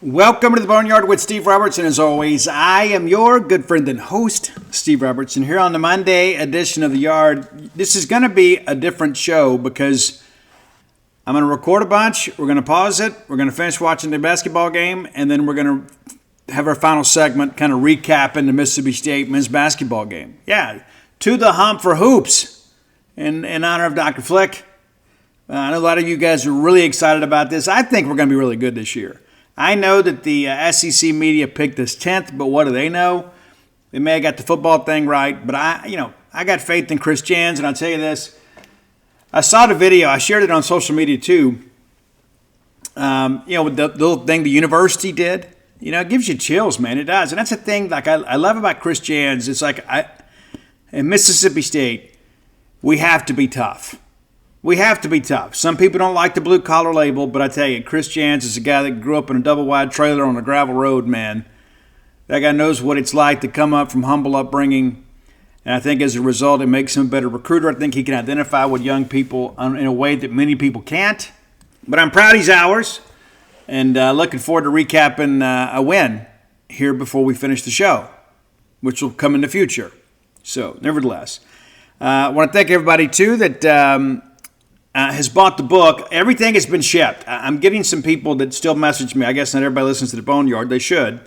Welcome to the Boneyard with Steve Robertson. As always, I am your good friend and host, Steve Robertson, here on the Monday edition of The Yard. This is going to be a different show because I'm going to record a bunch. We're going to pause it. We're going to finish watching the basketball game, and then we're going to have our final segment kind of recapping the Mississippi State men's basketball game. Yeah, to the hump for hoops in honor of Dr. Flick. I know a lot of you guys are really excited about this. I think we're going to be really good this year. I know that the SEC media picked us 10th, but what do they know? They may have got the football thing right, but I got faith in Chris Jans, and I'll tell you this. I saw the video. I shared it on social media too. With the little thing the university did. It gives you chills, man. It does. And that's the thing like I love about Chris Jans. It's like in Mississippi State, we have to be tough. We have to be tough. Some people don't like the blue-collar label, but I tell you, Chris Jans is a guy that grew up in a double-wide trailer on a gravel road, man. That guy knows what it's like to come up from humble upbringing, and I think as a result, it makes him a better recruiter. I think he can identify with young people in a way that many people can't. But I'm proud he's ours, and looking forward to recapping a win here before we finish the show, which will come in the future. So, nevertheless, I want to thank everybody, too, that has bought the book. Everything has been shipped. I'm getting some people that still message me. I guess not everybody listens to the Boneyard. They should.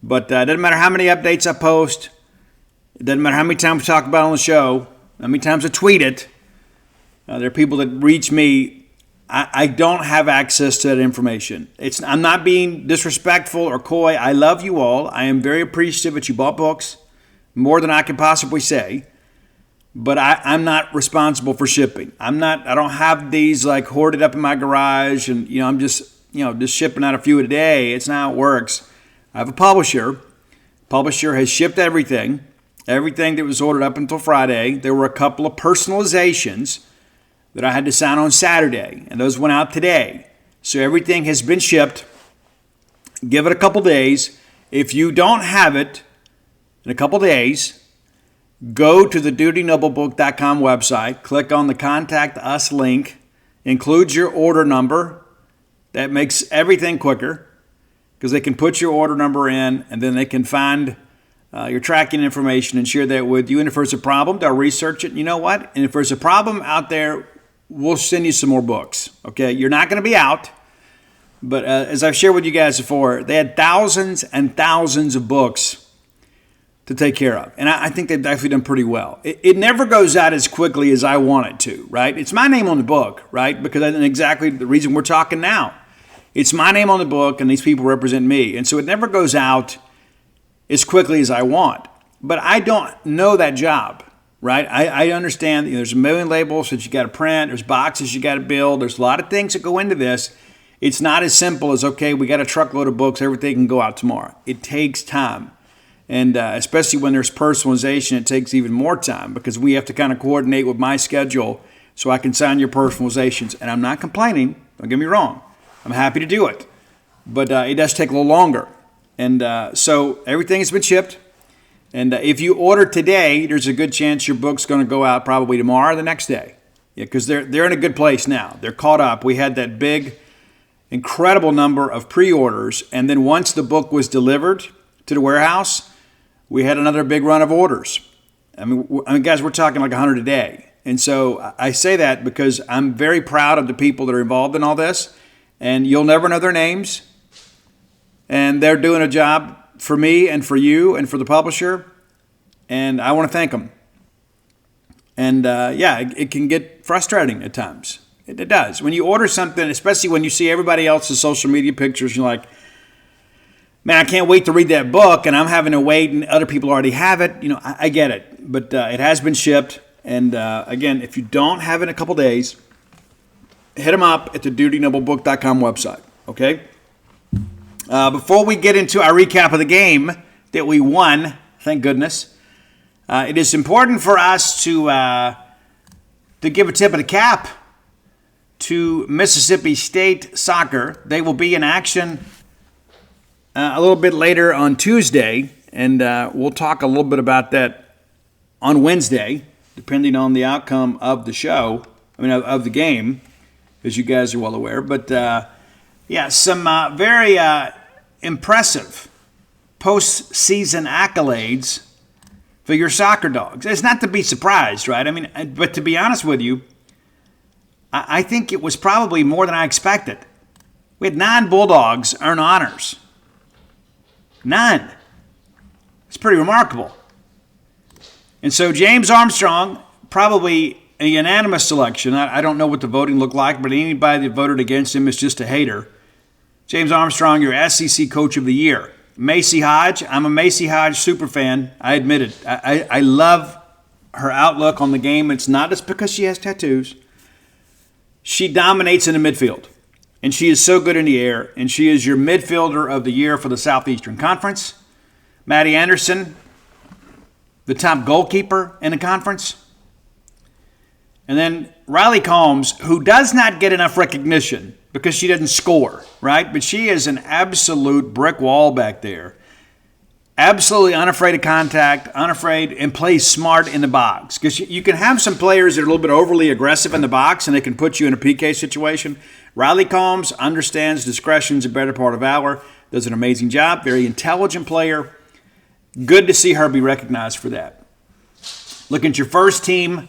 But it doesn't matter how many updates I post. It doesn't matter how many times we talk about it on the show. How many times I tweet it. There are people that reach me. I don't have access to that information. I'm not being disrespectful or coy. I love you all. I am very appreciative that you bought books. More than I can possibly say. But I'm not responsible for shipping. I don't have these like hoarded up in my garage and, I'm just shipping out a few a day. It's not how it works. I have a publisher. Publisher has shipped everything that was ordered up until Friday. There were a couple of personalizations that I had to sign on Saturday, and those went out today. So everything has been shipped. Give it a couple days. If you don't have it in a couple days, go to the dutynoblebook.com website, click on the Contact Us link, include your order number. That makes everything quicker because they can put your order number in and then they can find your tracking information and share that with you. And if there's a problem, they'll research it. You know what? And if there's a problem out there, we'll send you some more books. Okay? You're not going to be out. But as I've shared with you guys before, they had thousands and thousands of books to take care of. And I think they've actually done pretty well. It never goes out as quickly as I want it to, right? It's my name on the book, right? Because that's exactly the reason we're talking now. It's my name on the book, and these people represent me. And so it never goes out as quickly as I want. But I don't know that job, right? I understand there's a million labels that you got to print. There's boxes you got to build. There's a lot of things that go into this. It's not as simple as, okay, we got a truckload of books. Everything can go out tomorrow. It takes time. And especially when there's personalization, it takes even more time because we have to kind of coordinate with my schedule so I can sign your personalizations. And I'm not complaining. Don't get me wrong. I'm happy to do it. But it does take a little longer. And so everything has been shipped. And if you order today, there's a good chance your book's going to go out probably tomorrow or the next day. Yeah, because they're in a good place now. They're caught up. We had that big, incredible number of pre-orders. And then once the book was delivered to the warehouse, we had another big run of orders. I mean, guys, we're talking like 100 a day. And so I say that because I'm very proud of the people that are involved in all this. And you'll never know their names. And they're doing a job for me and for you and for the publisher. And I want to thank them. And it can get frustrating at times. It does. When you order something, especially when you see everybody else's social media pictures, you're like, man, I can't wait to read that book, and I'm having to wait, and other people already have it. I get it, but it has been shipped. And again, if you don't have it in a couple days, hit them up at the dutynoblebook.com website, okay? Before we get into our recap of the game that we won, thank goodness, it is important for us to give a tip of the cap to Mississippi State soccer. They will be in action a little bit later on Tuesday, and we'll talk a little bit about that on Wednesday, depending on the outcome of the show, of the game, as you guys are well aware. But, some very impressive postseason accolades for your soccer dogs. It's not to be surprised, right? I mean, but to be honest with you, I think it was probably more than I expected. We had 9 Bulldogs earn honors. 9. It's pretty remarkable. And so James Armstrong, probably a unanimous selection. I don't know what the voting looked like, but anybody that voted against him is just a hater. James Armstrong, your SEC Coach of the Year. Macy Hodge, I'm a Macy Hodge super fan. I admit it. I love her outlook on the game. It's not just because she has tattoos. She dominates in the midfield, and she is so good in the air, and she is your midfielder of the year for the Southeastern Conference. Maddie Anderson, the top goalkeeper in the conference. And then Riley Combs, who does not get enough recognition because she doesn't score, right? But she is an absolute brick wall back there. Absolutely unafraid of contact, unafraid, and plays smart in the box. Because you can have some players that are a little bit overly aggressive in the box, and they can put you in a PK situation. Riley Combs understands discretion's a better part of valor, does an amazing job, very intelligent player. Good to see her be recognized for that. Looking at your first team,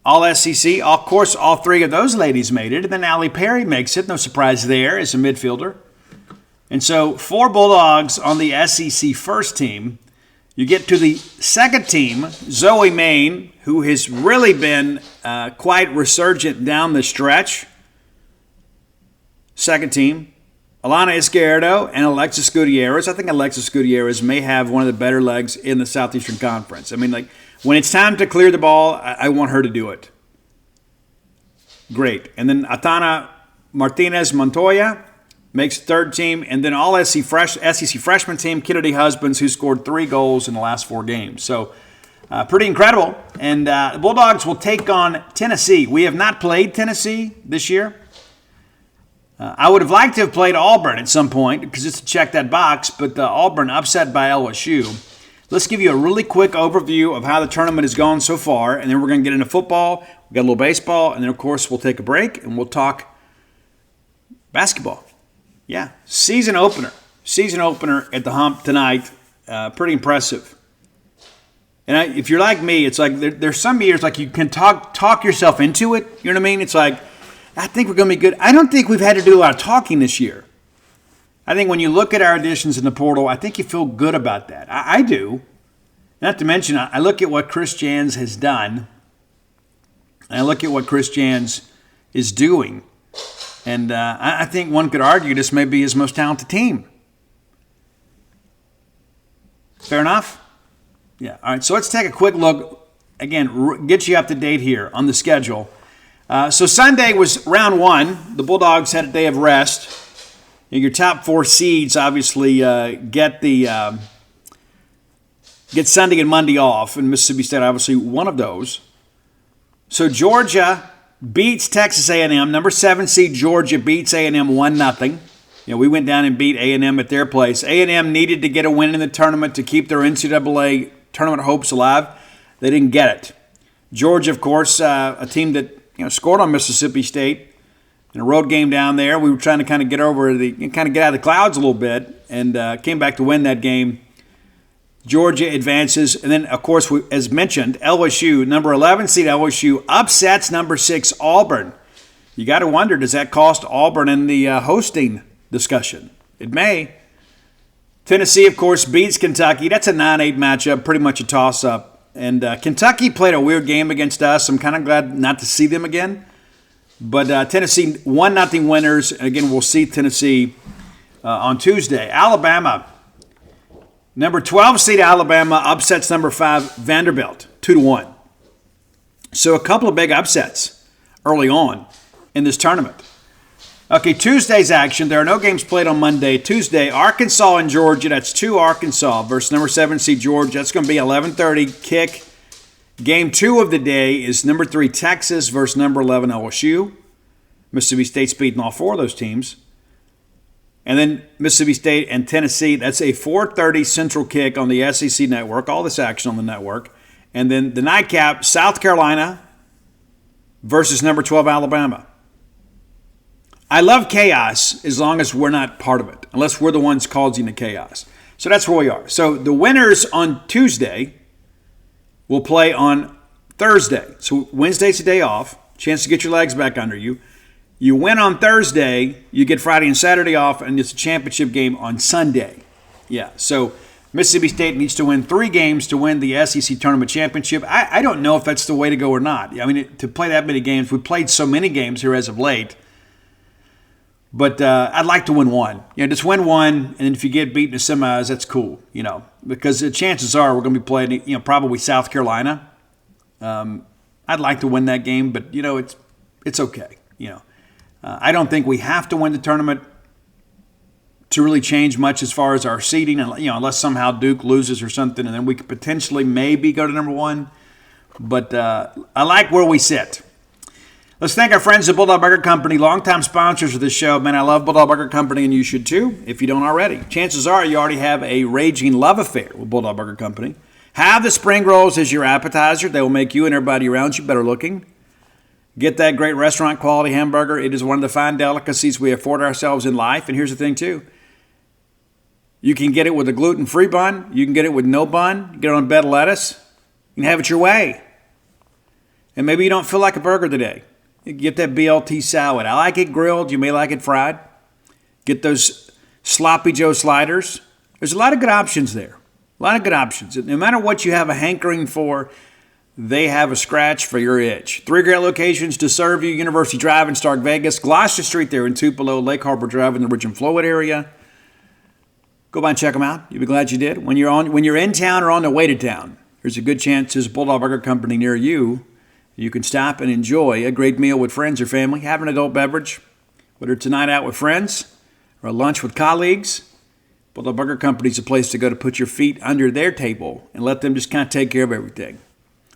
all SEC. Of course, all 3 of those ladies made it. And then Allie Perry makes it. No surprise there as a midfielder. And so 4 Bulldogs on the SEC first team. You get to the second team, Zoe Main, who has really been quite resurgent down the stretch. Second team. Alana Izquierdo and Alexis Gutierrez. I think Alexis Gutierrez may have one of the better legs in the Southeastern Conference. I mean, like, when it's time to clear the ball, I want her to do it. Great. And then Atana Martinez Montoya makes third team. And then all SEC freshman team, Kennedy Husbands, who scored 3 goals in the last 4 games. So pretty incredible. And the Bulldogs will take on Tennessee. We have not played Tennessee this year. I would have liked to have played Auburn at some point because it's to check that box, but Auburn upset by LSU. Let's give you a really quick overview of how the tournament has gone so far, and then we're going to get into football, we've got a little baseball, and then, of course, we'll take a break, and we'll talk basketball. Yeah, season opener at the Hump tonight. Pretty impressive. And if you're like me, it's like there's some years like you can talk yourself into it. You know what I mean? It's like, I think we're going to be good. I don't think we've had to do a lot of talking this year. I think when you look at our additions in the portal, I think you feel good about that. I do. Not to mention, I look at what Chris Jans has done, and I look at what Chris Jans is doing, and I think one could argue this may be his most talented team. Fair enough? Yeah. All right, so let's take a quick look. Again, get you up to date here on the schedule. So Sunday was round 1. The Bulldogs had a day of rest. Your top 4 seeds obviously get Sunday and Monday off, and Mississippi State obviously one of those. So Georgia beats Texas A&M. Number 7 seed Georgia beats A&M 1-0. We went down and beat A&M at their place. A&M needed to get a win in the tournament to keep their NCAA tournament hopes alive. They didn't get it. Georgia, of course, a team that scored on Mississippi State in a road game down there. We were trying to kind of get out of the clouds a little bit, and came back to win that game. Georgia advances, and then, of course, as mentioned, LSU, number 11 seed LSU, upsets number 6 Auburn. You got to wonder, does that cost Auburn in the hosting discussion? It may. Tennessee, of course, beats Kentucky. That's a 9-8 matchup, pretty much a toss-up. And Kentucky played a weird game against us. I'm kind of glad not to see them again. But Tennessee 1-0 winners. And again, we'll see Tennessee on Tuesday. Alabama, number 12 seed Alabama upsets number 5 Vanderbilt 2-1. So a couple of big upsets early on in this tournament. Okay, Tuesday's action. There are no games played on Monday. Tuesday, Arkansas and Georgia. That's 2 Arkansas versus number 7 seed Georgia. That's going to be 11:30 kick. Game 2 of the day is number 3 Texas versus number 11 LSU. Mississippi State's beating all 4 of those teams. And then Mississippi State and Tennessee. That's a 4:30 Central kick on the SEC network. All this action on the network. And then the nightcap, South Carolina versus number 12 Alabama. I love chaos as long as we're not part of it, unless we're the ones causing the chaos. So that's where we are. So the winners on Tuesday will play on Thursday. So Wednesday's a day off, chance to get your legs back under you. You win on Thursday, you get Friday and Saturday off, and it's a championship game on Sunday. Yeah, so Mississippi State needs to win 3 games to win the SEC Tournament Championship. I don't know if that's the way to go or not. I mean, to play that many games, we played so many games here as of late. But I'd like to win one. Just win one, and if you get beaten in the semis, that's cool, because the chances are we're going to be playing, probably South Carolina. I'd like to win that game, but, it's okay, I don't think we have to win the tournament to really change much as far as our seeding, unless somehow Duke loses or something, and then we could potentially maybe go to number 1. But I like where we sit. Let's thank our friends at Bulldog Burger Company, longtime sponsors of this show. Man, I love Bulldog Burger Company, and you should too, if you don't already. Chances are you already have a raging love affair with Bulldog Burger Company. Have the spring rolls as your appetizer. They will make you and everybody around you better looking. Get that great restaurant quality hamburger. It is one of the fine delicacies we afford ourselves in life. And here's the thing too. You can get it with a gluten-free bun. You can get it with no bun. You get it on a bed of lettuce. You can have it your way. And maybe you don't feel like a burger today. You get that BLT salad. I like it grilled. You may like it fried. Get those Sloppy Joe sliders. There's a lot of good options there. A lot of good options. No matter what you have a hankering for, they have a scratch for your itch. 3 great locations to serve you. University Drive in Stark Vegas. Gloucester Street there in Tupelo. Lake Harbor Drive in the Ridge and Flowood area. Go by and check them out. You'll be glad you did. When you're in town or on the way to town, there's a good chance there's a Bulldog Burger Company near you. You can stop and enjoy a great meal with friends or family. Have an adult beverage, whether it's a night out with friends or a lunch with colleagues. Bulldog Burger Company is a place to go to put your feet under their table and let them just kind of take care of everything.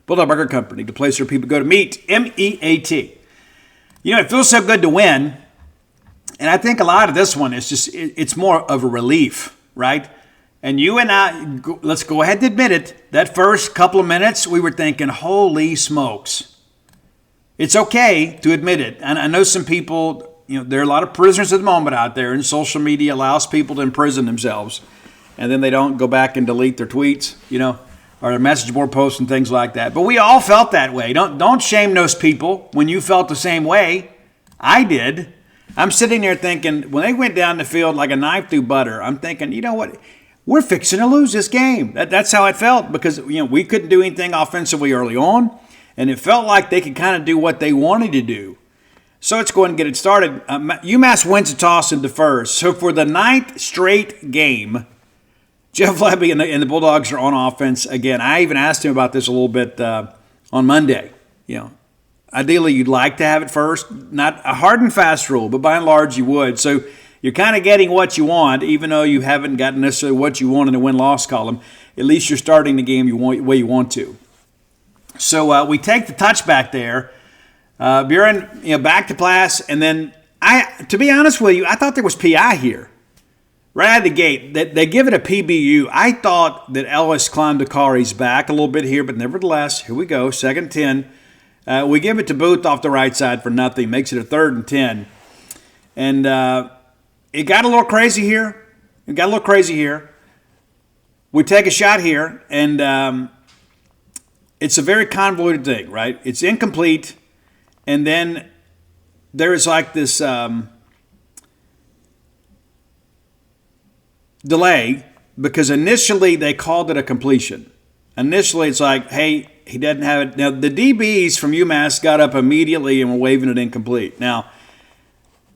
Bulldog Burger Company, the place where people go to meet, M-E-A-T. It feels so good to win, and I think a lot of this one is just, it's more of a relief, right? And you and I, let's go ahead and admit it, that first couple of minutes, we were thinking, holy smokes. It's okay to admit it. And I know some people, there are a lot of prisoners at the moment out there, and social media allows people to imprison themselves. And then they don't go back and delete their tweets, or their message board posts and things like that. But we all felt that way. Don't shame those people when you felt the same way. I did. I'm sitting there thinking, when they went down the field like a knife through butter, I'm thinking, you know what? We're fixing to lose this game. That's how it felt because, we couldn't do anything offensively early on, and it felt like they could kind of do what they wanted to do. So let's go ahead and get it started. UMass wins the toss and defers. So for the 9th straight game, Jeff Lebby and the Bulldogs are on offense again. I even asked him about this a little bit on Monday. Ideally you'd like to have it first. Not a hard and fast rule, but by and large you would. So you're kind of getting what you want, even though you haven't gotten necessarily what you want in the win-loss column. At least you're starting the game the way you want to. So we take the touchback there. Buren, back to pass, and then to be honest with you, I thought there was PI here. Right out of the gate, they give it a PBU. I thought that Ellis climbed Akari's back a little bit here, but nevertheless, here we go, 2nd and 10. We give it to Booth off the right side for nothing, makes it a 3rd and 10. And it got a little crazy here. We take a shot here, and it's a very convoluted thing, right? It's incomplete, and then there is like this delay because initially they called it a completion. Initially, it's like, hey, he doesn't have it. Now, the DBs from UMass got up immediately and were waving it incomplete. Now,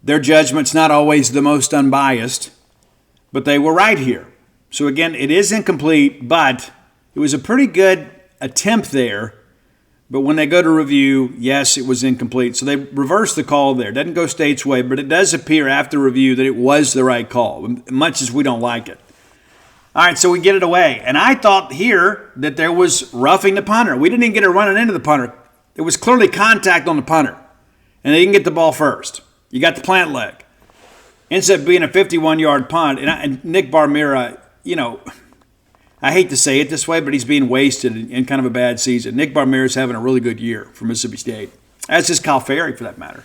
their judgment's not always the most unbiased, but they were right here. So again, it is incomplete, but it was a pretty good attempt there. But when they go to review, yes, it was incomplete. So they reversed the call there. It doesn't go State's way, but it does appear after review that it was the right call, much as we don't like it. All right, so we get it away. And I thought here that there was roughing the punter. We didn't even get it running into the punter. There was clearly contact on the punter, and they didn't get the ball first. You got the plant leg. Ends up being a 51-yard punt. And Nick Barmera, I hate to say it this way, but he's being wasted in kind of a bad season. Nick Barmera is having a really good year for Mississippi State, as is Kyle Ferry for that matter.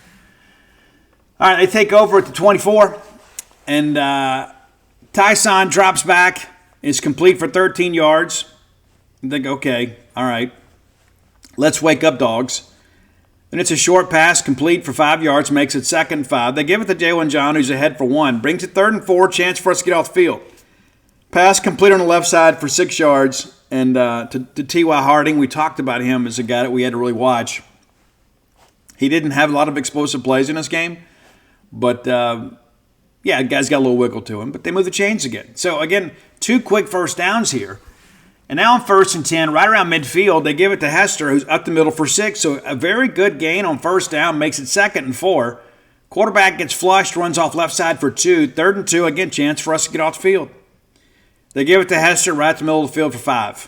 All right, they take over at the 24, and Tyson drops back, is complete for 13 yards. You think, okay, all right, let's wake up, dogs. And it's a short pass, complete for 5 yards, makes it 2nd and 5. They give it to Jalen John, who's ahead for 1. Brings it 3rd and 4, chance for us to get off the field. Pass complete on the left side for 6 yards. And to T.Y. Harding, we talked about him as a guy that we had to really watch. He didn't have a lot of explosive plays in this game. But, yeah, the guy's got a little wiggle to him. But they move the chains again. So, again, 2 quick first downs here. And now on 1st and 10, right around midfield, they give it to Hester, who's up the middle for 6. So a very good gain on 1st down, makes it 2nd and 4. Quarterback gets flushed, runs off left side for 2. 3rd and 2, again, chance for us to get off the field. They give it to Hester right at the middle of the field for 5.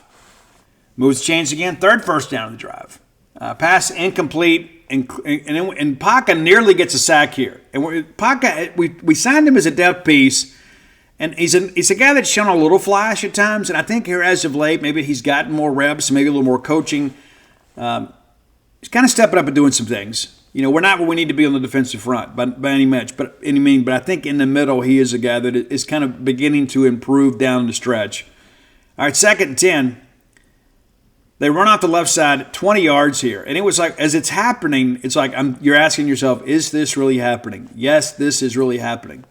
Moves the chains again, 3rd first down of the drive. Pass incomplete, and Paca nearly gets a sack here. And Paca, we signed him as a depth piece. And he's a guy that's shown a little flash at times, and I think here as of late, maybe he's gotten more reps, maybe a little more coaching. He's kind of stepping up and doing some things. You know, we're not where we need to be on the defensive front by any means, but I think in the middle he is a guy that is kind of beginning to improve down the stretch. All right, 2nd and 10. They run off the left side, 20 yards here, and it was like as it's happening, it's like you're asking yourself, is this really happening? Yes, this is really happening.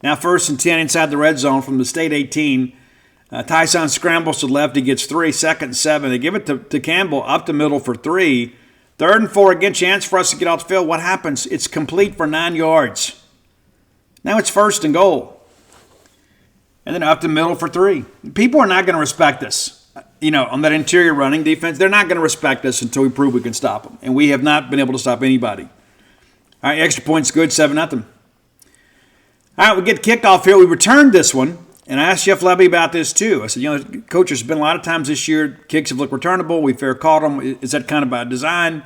Now 1st and 10 inside the red zone from the State 18. Tyson scrambles to the left. He gets 3. 2nd and 7. They give it to Campbell up the middle for 3. 3rd and 4. Again, chance for us to get off the field. What happens? It's complete for 9 yards. Now it's 1st and goal. And then up the middle for 3. People are not going to respect us. You know, on that interior running defense, they're not going to respect us until we prove we can stop them. And we have not been able to stop anybody. All right, extra points good, 7-0. All right, we get kicked off here. We returned this one, and I asked Jeff Levy about this too. I said, you know, Coach, there's been a lot of times this year kicks have looked returnable. We fair caught them. Is that kind of by design?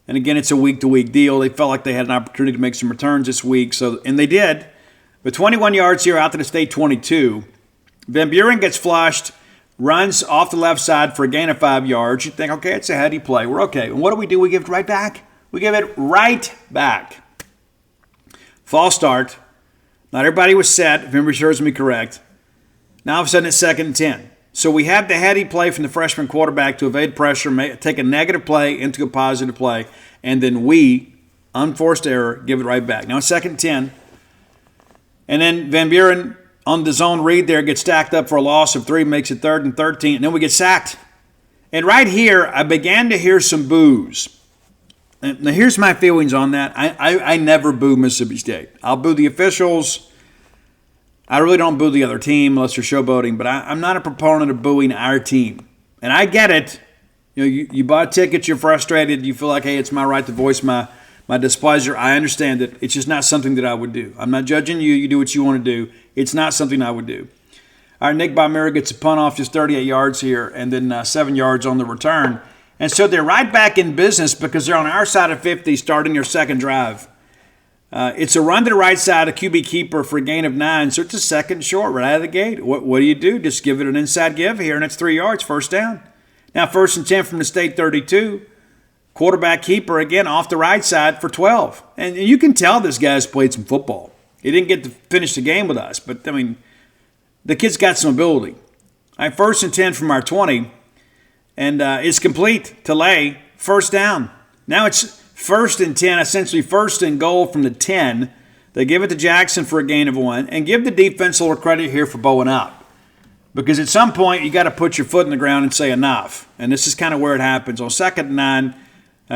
And again, it's a week-to-week deal. They felt like they had an opportunity to make some returns this week, and they did. But 21 yards here out to the State 22. Van Buren gets flushed, runs off the left side for a gain of 5 yards. You think, okay, it's a heady play. We're okay. And what do? We give it right back. We give it right back. False start. Not everybody was set, if memory serves me correct. Now all of a sudden it's 2nd and 10. So we have the heady play from the freshman quarterback to evade pressure, take a negative play into a positive play, and then we, unforced error, give it right back. Now it's 2nd and 10. And then Van Buren on the zone read there gets stacked up for a loss of 3, makes it 3rd and 13, and then we get sacked. And right here, I began to hear some boos. Now, here's my feelings on that. I never boo Mississippi State. I'll boo the officials. I really don't boo the other team unless they're showboating, but I'm not a proponent of booing our team. And I get it. You know, you bought tickets, you're frustrated, you feel like, hey, it's my right to voice my displeasure. I understand it. It's just not something that I would do. I'm not judging you. You do what you want to do. It's not something I would do. All right, Nick Bamira gets a punt off just 38 yards here and then 7 yards on the return. And so they're right back in business because they're on our side of 50 starting their second drive. It's a run to the right side, a QB keeper for a gain of 9. So it's a 2nd short right out of the gate. What do you do? Just give it an inside give here, and it's 3 yards, 1st down. Now 1st and 10 from the State 32. Quarterback keeper, again, off the right side for 12. And you can tell this guy's played some football. He didn't get to finish the game with us, but, I mean, the kid's got some ability. All right, 1st and 10 from our 20. And it's complete to Lay, 1st down. Now it's 1st and 10, essentially 1st and goal from the 10. They give it to Jackson for a gain of 1. And give the defense a little credit here for bowing out. Because at some point, you got to put your foot in the ground and say enough. And this is kind of where it happens. On 2nd and 9,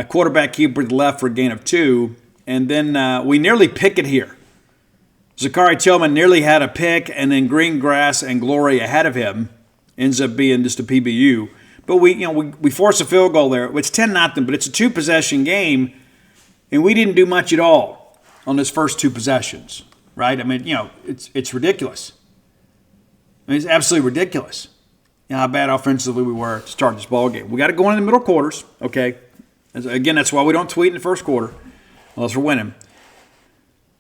quarterback keeper to the left for a gain of 2. And then we nearly pick it here. Zachary Tillman nearly had a pick, and then Greengrass and Glory ahead of him. Ends up being just a PBU. But we force a field goal there. It's 10-0, but it's a 2-possession game, and we didn't do much at all on those first 2 possessions, right? I mean, it's ridiculous. I mean, it's absolutely ridiculous. You know, how bad offensively we were to start this ball game. We got to go in the middle quarters, okay? Again, that's why we don't tweet in the first quarter unless we're winning.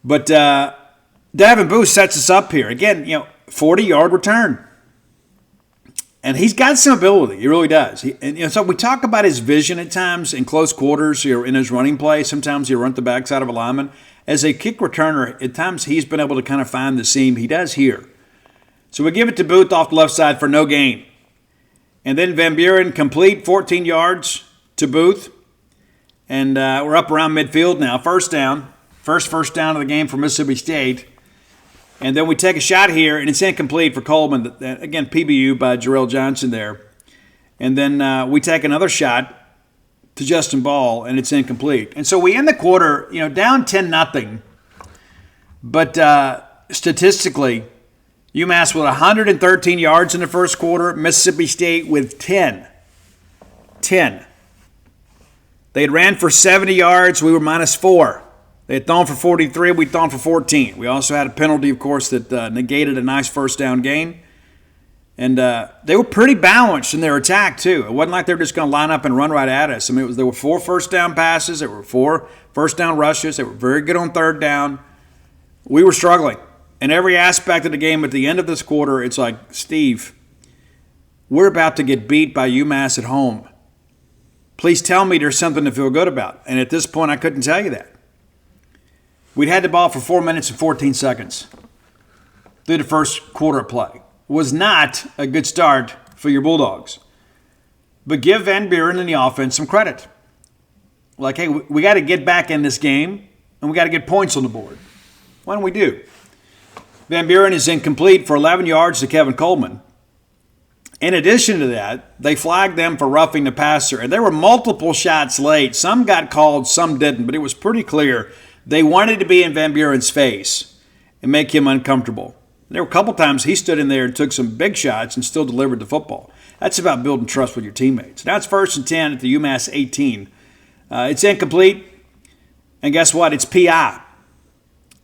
But Davin Booth sets us up here. Again, 40-yard return. And he's got some ability. He really does. So we talk about his vision at times in close quarters or in his running play. Sometimes he'll run the backside of a lineman. as a kick returner, at times he's been able to kind of find the seam. He does here. So we give it to Booth off the left side for no gain. And then Van Buren complete 14 yards to Booth. And we're up around midfield now. First down. First down of the game for Mississippi State. And then we take a shot here, and it's incomplete for Coleman. Again, PBU by Jarrell Johnson there. And then we take another shot to Justin Ball, and it's incomplete. And so we end the quarter, down 10-0. But statistically, UMass with 113 yards in the first quarter, Mississippi State with 10. 10. They had ran for 70 yards. We were -4. They had thrown for 43. We thrown for 14. We also had a penalty, of course, that negated a nice first down gain. And they were pretty balanced in their attack, too. It wasn't like they were just going to line up and run right at us. I mean, there were 4 first down passes. There were 4 first down rushes. They were very good on third down. We were struggling. In every aspect of the game at the end of this quarter, it's like, Steve, we're about to get beat by UMass at home. Please tell me there's something to feel good about. And at this point, I couldn't tell you that. We'd had the ball for 4 minutes and 14 seconds through the first quarter of play. Was not a good start for your Bulldogs. But give Van Buren and the offense some credit. Like, hey, we got to get back in this game, and we got to get points on the board. Why don't we do? Van Buren is incomplete for 11 yards to Kevin Coleman. In addition to that, they flagged them for roughing the passer, and there were multiple shots late. Some got called, some didn't, but it was pretty clear they wanted to be in Van Buren's face and make him uncomfortable. There were a couple times he stood in there and took some big shots and still delivered the football. That's about building trust with your teammates. Now it's 1st and 10 at the UMass 18. It's incomplete, and guess what? It's PI.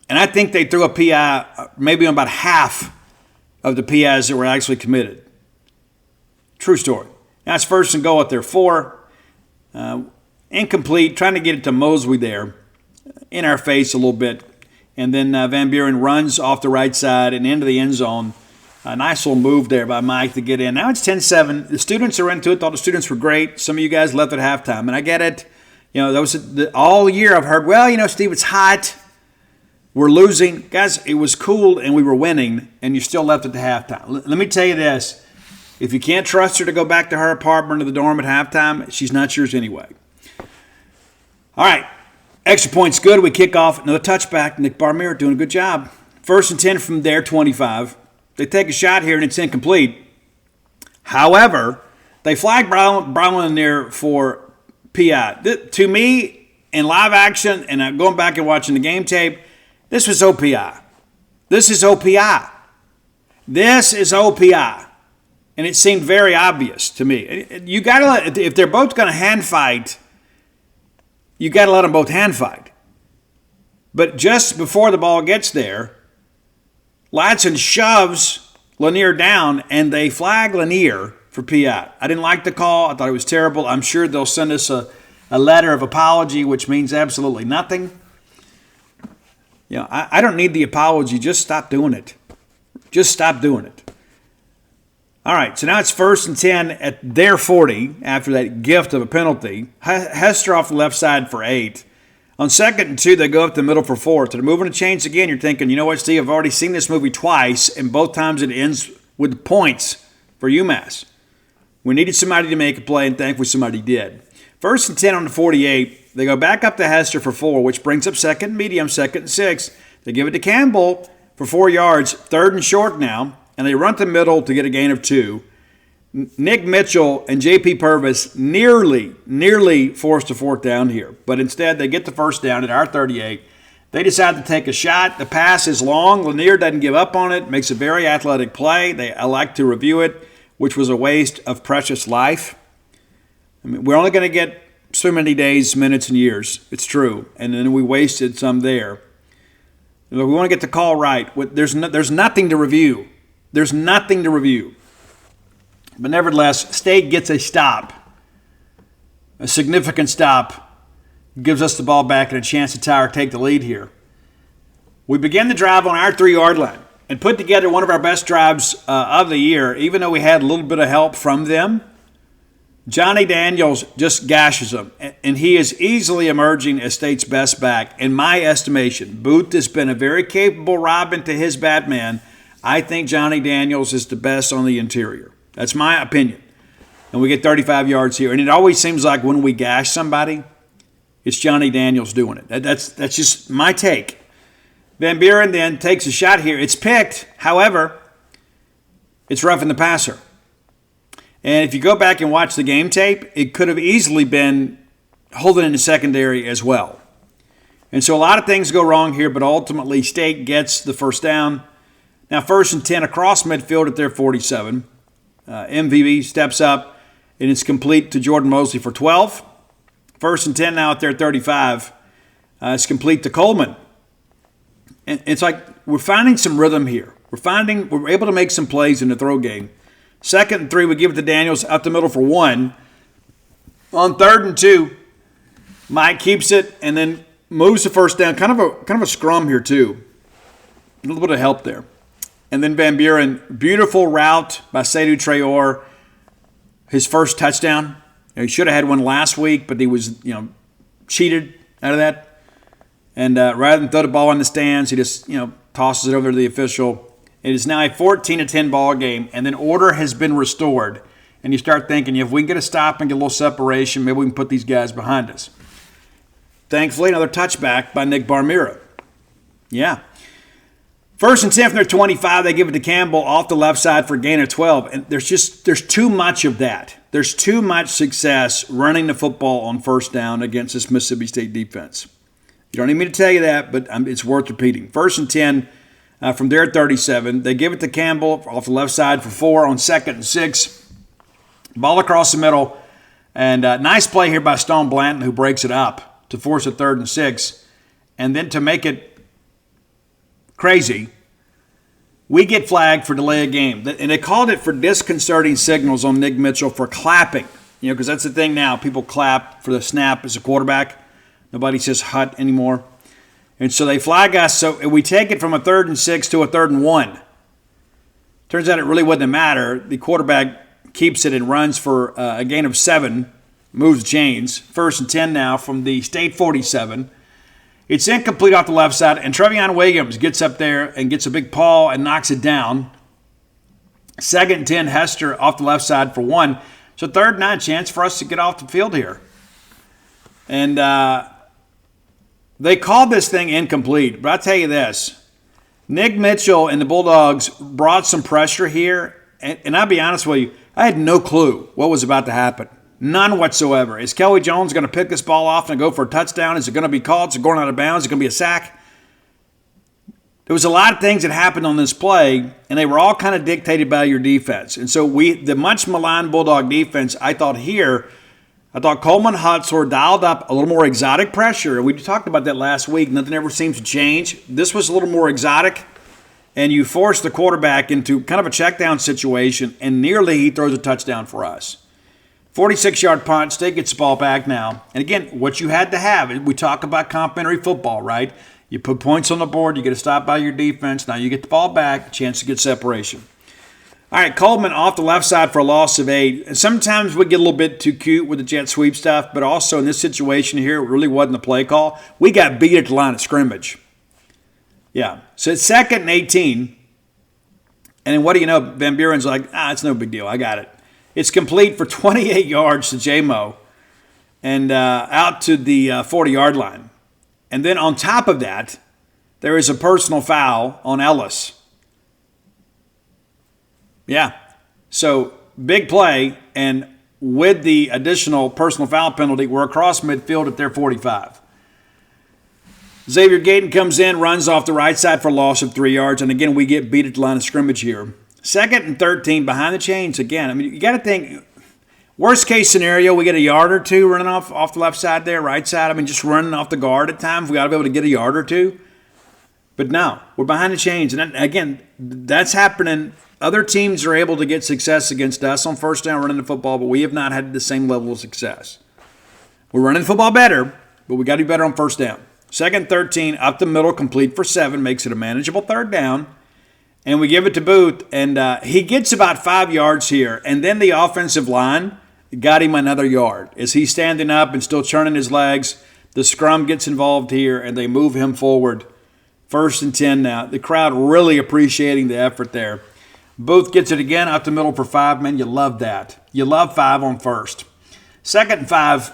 And I think they threw a PI maybe on about half of the PIs that were actually committed. True story. Now it's 1st and goal at their 4. Incomplete, trying to get it to Mosley there, in our face a little bit. And then Van Buren runs off the right side and into the end zone. A nice little move there by Mike to get in. Now it's 10-7. The students are into it. Thought the students were great. Some of you guys left at halftime, and I get it. That was all year I've heard, Steve, it's hot. We're losing. Guys, it was cool, and we were winning, and you still left at the halftime. Let me tell you this. If you can't trust her to go back to her apartment or the dorm at halftime, she's not yours anyway. All right. Extra point's good. We kick off. Another touchback. Nick Barmere doing a good job. 1st and 10 from their 25. They take a shot here, and it's incomplete. However, they flag Brown in there for PI. To me, in live action, and I'm going back and watching the game tape, this was OPI. This is OPI. This is OPI. And it seemed very obvious to me. You got to if they're both going to hand fight, you got to let them both hand fight. But just before the ball gets there, Ladson shoves Lanier down, and they flag Lanier for PI. I didn't like the call. I thought it was terrible. I'm sure they'll send us a letter of apology, which means absolutely nothing. I don't need the apology. Just stop doing it. Just stop doing it. All right, so now it's 1st and 10 at their 40 after that gift of a penalty. Hester off the left side for 8. On 2nd and 2, they go up the middle for 4. So they're moving the chains again. You're thinking, you know what, Steve, I've already seen this movie twice, and both times it ends with points for UMass. We needed somebody to make a play, and thankfully somebody did. 1st and 10 on the 48. They go back up to Hester for 4, which brings up 2nd and medium, 2nd and 6. They give it to Campbell for 4 yards, 3rd and short now. And they run to the middle to get a gain of 2. Nick Mitchell and J.P. Purvis nearly forced a 4th down here. But instead, they get the 1st down at our 38. They decide to take a shot. The pass is long. Lanier doesn't give up on it. Makes a very athletic play. They elect to review it, which was a waste of precious life. I mean, we're only going to get so many days, minutes, and years. It's true. And then we wasted some there. We want to get the call right. There's nothing to review. There's nothing to review. But nevertheless, State gets a stop, a significant stop, gives us the ball back and a chance to take the lead here. We begin the drive on our 3-yard line and put together one of our best drives of the year, even though we had a little bit of help from them. Johnny Daniels just gashes him, and he is easily emerging as State's best back. In my estimation, Booth has been a very capable Robin to his Batman. I think Johnny Daniels is the best on the interior. That's my opinion. And we get 35 yards here. And it always seems like when we gash somebody, it's Johnny Daniels doing it. That's just my take. Van Buren then takes a shot here. It's picked. However, it's roughing the passer. And if you go back and watch the game tape, it could have easily been holding in the secondary as well. And so a lot of things go wrong here, but ultimately State gets the first down. Now 1st and 10 across midfield at their 47. MVB steps up, and it's complete to Jordan Mosley for 12. 1st and 10 now at their 35. It's complete to Coleman. And it's like we're finding some rhythm here. We're able to make some plays in the throw game. 2nd and 3, we give it to Daniels up the middle for 1. On 3rd and 2, Mike keeps it and then moves the first down. Kind of a scrum here too. A little bit of help there. And then Van Buren, beautiful route by Seydou Traore. His first touchdown. He should have had one last week, but he was cheated out of that. And rather than throw the ball in the stands, he just tosses it over to the official. It is now a 14-10 ball game, and then order has been restored. And you start thinking, if we can get a stop and get a little separation, maybe we can put these guys behind us. Thankfully, another touchback by Nick Barmira. Yeah. 1st and 10 from their 25, they give it to Campbell off the left side for a gain of 12. And there's too much of that. There's too much success running the football on first down against this Mississippi State defense. You don't need me to tell you that, but it's worth repeating. 1st and 10 from their 37. They give it to Campbell off the left side for 4 on 2nd and 6. Ball across the middle. And nice play here by Stone Blanton, who breaks it up to force a 3rd and 6. And then to make it crazy, we get flagged for delay of game. And they called it for disconcerting signals on Nick Mitchell for clapping. Because that's the thing now. People clap for the snap as a quarterback. Nobody says hut anymore. And so they flag us. So we take it from a 3rd and 6 to a 3rd and 1. Turns out it really wouldn't matter. The quarterback keeps it and runs for a gain of 7. Moves the chains. 1st and 10 now from the State 47. It's incomplete off the left side, and Trevion Williams gets up there and gets a big paw and knocks it down. 2nd and 10, Hester off the left side for 1. So 3rd and 9, chance for us to get off the field here. And they called this thing incomplete. But I'll tell you this. Nick Mitchell and the Bulldogs brought some pressure here. And I'll be honest with you, I had no clue what was about to happen. None whatsoever. Is Kelly Jones going to pick this ball off and go for a touchdown? Is it going to be called? Is it going out of bounds? Is it going to be a sack? There was a lot of things that happened on this play, and they were all kind of dictated by your defense. And so the much maligned Bulldog defense, I thought Coleman Hutzler dialed up a little more exotic pressure. We talked about that last week. Nothing ever seems to change. This was a little more exotic, and you forced the quarterback into kind of a check down situation, and nearly he throws a touchdown for us. 46-yard punt. State gets the ball back now. And again, what you had to have, we talk about complimentary football, right? You put points on the board, you get a stop by your defense. Now you get the ball back, a chance to get separation. All right, Coleman off the left side for a loss of 8. And sometimes we get a little bit too cute with the jet sweep stuff, but also in this situation here, it really wasn't a play call. We got beat at the line of scrimmage. Yeah, so it's 2nd and 18. And then what do you know? Van Buren's like, it's no big deal. I got it. It's complete for 28 yards to J-Mo and out to the 40-yard line. And then on top of that, there is a personal foul on Ellis. Yeah. So big play, and with the additional personal foul penalty, we're across midfield at their 45. Xavier Gayton comes in, runs off the right side for a loss of 3 yards, and again, we get beat at the line of scrimmage here. 2nd and 13 behind the chains again. I mean, you got to think, worst case scenario, we get a yard or two running off the left side there, right side. I mean, just running off the guard at times. We got to be able to get a yard or two. But no, we're behind the chains. And again, that's happening. Other teams are able to get success against us on first down running the football, but we have not had the same level of success. We're running the football better, but we got to be better on first down. 2nd and 13, up the middle, complete for 7, makes it a manageable 3rd down. And we give it to Booth, and he gets about 5 yards here. And then the offensive line got him another yard. As he's standing up and still churning his legs, the scrum gets involved here, and they move him forward. 1st and 10 now. The crowd really appreciating the effort there. Booth gets it again up the middle for 5. Man, you love that. You love 5 on 1st. 2nd and 5,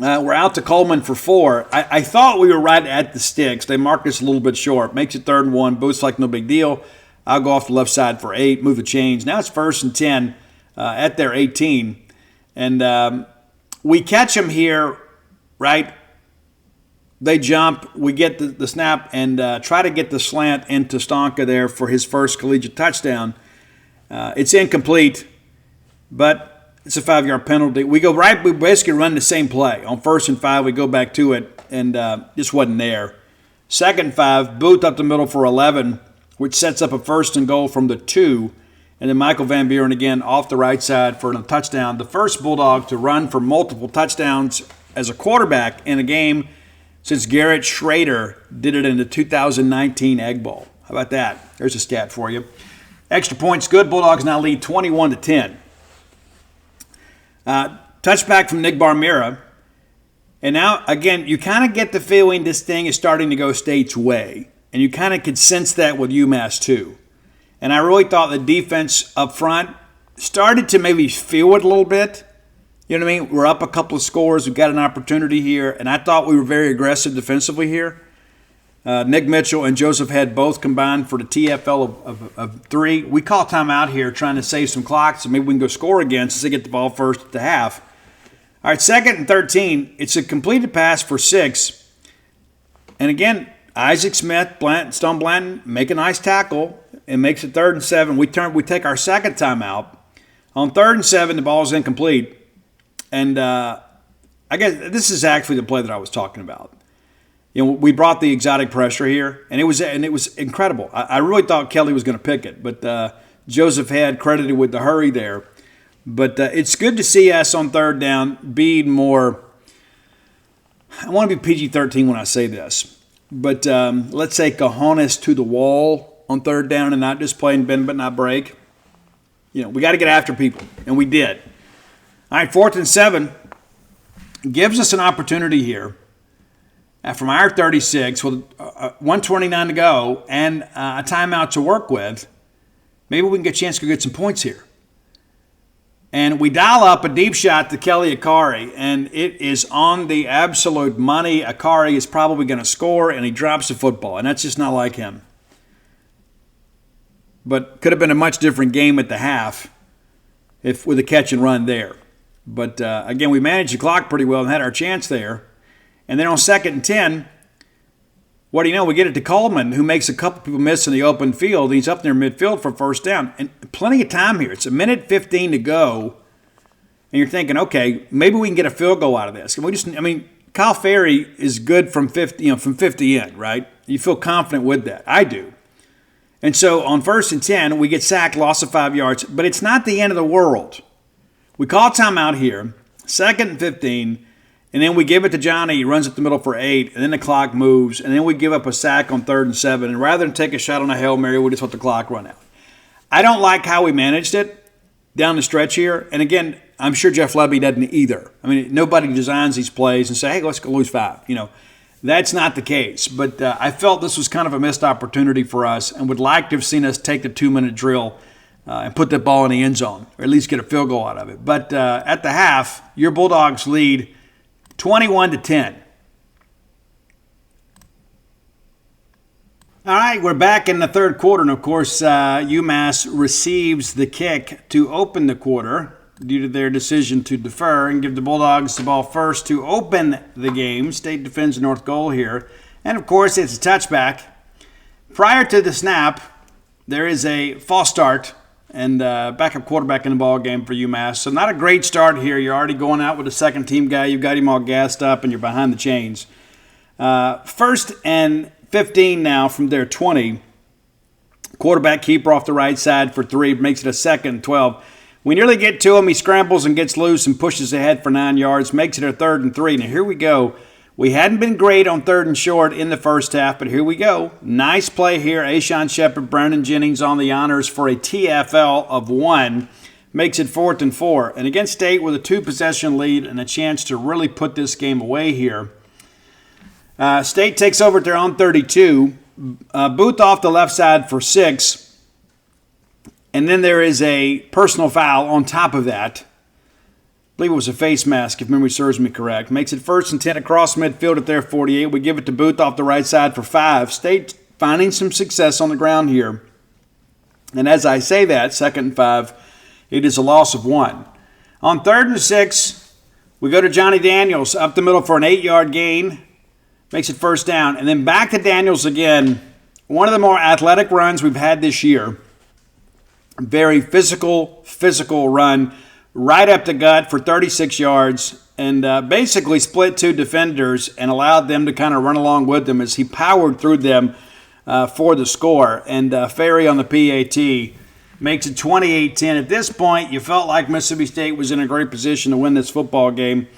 we're out to Coleman for 4. I thought we were right at the sticks. They marked us a little bit short. Makes it 3rd and 1. Booth's like, no big deal. I'll go off the left side for 8, move the chains. Now it's 1st and 10 at their 18. And we catch them here, right? They jump. We get the snap and try to get the slant into Stonka there for his first collegiate touchdown. It's incomplete, but it's a 5-yard penalty. We basically run the same play. On 1st and 5, we go back to it, and just wasn't there. 2nd and 5, Booth up the middle for 11, which sets up a 1st and goal from the 2. And then Michael Van Buren again off the right side for a touchdown. The first Bulldog to run for multiple touchdowns as a quarterback in a game since Garrett Schrader did it in the 2019 Egg Bowl. How about that? There's a stat for you. Extra points good. Bulldogs now lead 21-10. Touchback from Nick Barmera. And now, again, you kind of get the feeling this thing is starting to go State's way. And you kind of could sense that with UMass too. And I really thought the defense up front started to maybe feel it a little bit. You know what I mean? We're up a couple of scores. We've got an opportunity here. And I thought we were very aggressive defensively here. Nick Mitchell and Joseph Head both combined for the TFL of 3. We call timeout here trying to save some clock so maybe we can go score again since they get the ball first at the half. All right, 2nd and 13. It's a completed pass for 6. And again, Isaac Smith, Stone Blanton make a nice tackle and makes it 3rd and 7. We take our second timeout. On 3rd and 7, the ball is incomplete. And I guess this is actually the play that I was talking about. You know, we brought the exotic pressure here, and it was incredible. I really thought Kelly was going to pick it, but Joseph Head credited with the hurry there. But it's good to see us on 3rd down being more. I want to be PG-13 when I say this, but let's say cojones to the wall on 3rd down and not just playing bend but not break. You know, we got to get after people, and we did. All right, 4th and 7 gives us an opportunity here. From our 36, with 1:29 to go and a timeout to work with, maybe we can get a chance to get some points here. And we dial up a deep shot to Kelly Akari, and it is on the absolute money. Akari is probably going to score, and he drops the football, and that's just not like him. But could have been a much different game at the half if with a catch and run there. But, again, we managed the clock pretty well and had our chance there. And then on 2nd and 10, what do you know? We get it to Coleman, who makes a couple people miss in the open field. He's up there midfield for 1st down. And plenty of time here. It's 1:15 to go. And you're thinking, okay, maybe we can get a field goal out of this. Kyle Ferry is good from 50 in, right? You feel confident with that. I do. And so on 1st and 10, we get sacked, loss of 5 yards. But it's not the end of the world. We call timeout here, 2nd and 15. And then we give it to Johnny. He runs up the middle for 8. And then the clock moves. And then we give up a sack on 3rd and 7. And rather than take a shot on a Hail Mary, we just let the clock run out. I don't like how we managed it down the stretch here. And again, I'm sure Jeff Lebby doesn't either. I mean, nobody designs these plays and say, hey, let's go lose 5. You know, that's not the case. But I felt this was kind of a missed opportunity for us and would like to have seen us take the 2-minute drill and put the ball in the end zone, or at least get a field goal out of it. But at the half, your Bulldogs lead 21-10. All right, we're back in the 3rd quarter, and of course, UMass receives the kick to open the quarter due to their decision to defer and give the Bulldogs the ball first to open the game. State defends the north goal here, and of course, it's a touchback. Prior to the snap, there is a false start and backup quarterback in the ball game for UMass. So not a great start here. You're already going out with a second-team guy. You've got him all gassed up, and you're behind the chains. 1st and 15 now from their 20. Quarterback keeper off the right side for 3. Makes it a 2nd and 12. We nearly get to him. He scrambles and gets loose and pushes ahead for 9 yards. Makes it a 3rd and 3. Now here we go. We hadn't been great on 3rd and short in the first half, but here we go. Nice play here. Ashawn Shepard, Brandon Jennings on the honors for a TFL of 1. makes it 4th and 4. And against State with a 2-possession lead and a chance to really put this game away here. State takes over at their own 32. Booth off the left side for 6. And then there is a personal foul on top of that. I believe it was a face mask, if memory serves me correct. Makes it 1st and 10 across midfield at their 48. We give it to Booth off the right side for 5. State finding some success on the ground here. And as I say that, 2nd and 5, it is a loss of 1. On 3rd and 6, we go to Johnny Daniels up the middle for an 8-yard gain. Makes it 1st down. And then back to Daniels again. One of the more athletic runs we've had this year. Very physical run. Right up the gut for 36 yards. And basically split 2 defenders and allowed them to kind of run along with them as he powered through them for the score. And Ferry on the PAT makes it 28-10. At this point, you felt like Mississippi State was in a great position to win this football game.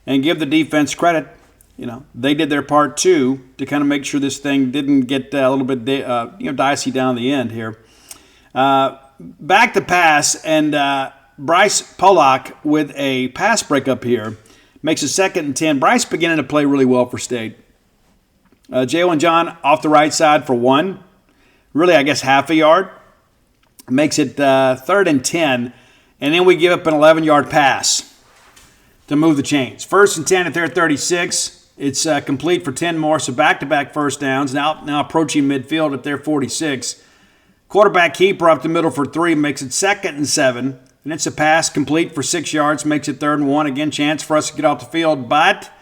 And give the defense credit. You know, they did their part too to kind of make sure this thing didn't get a little bit dicey down the end here. Back to pass, and Bryce Pollock with a pass breakup here makes it 2nd and 10. Bryce beginning to play really well for State. Jalen John off the right side for 1. Really, I guess half a yard. Makes it 3rd and 10. And then we give up an 11-yard pass to move the chains. 1st and 10 at their 36. It's complete for 10 more, so back-to-back first downs. Now approaching midfield at their 46. Quarterback keeper up the middle for 3 makes it 2nd and 7. And it's a pass complete for 6 yards, makes it 3rd and 1. Again, chance for us to get off the field, but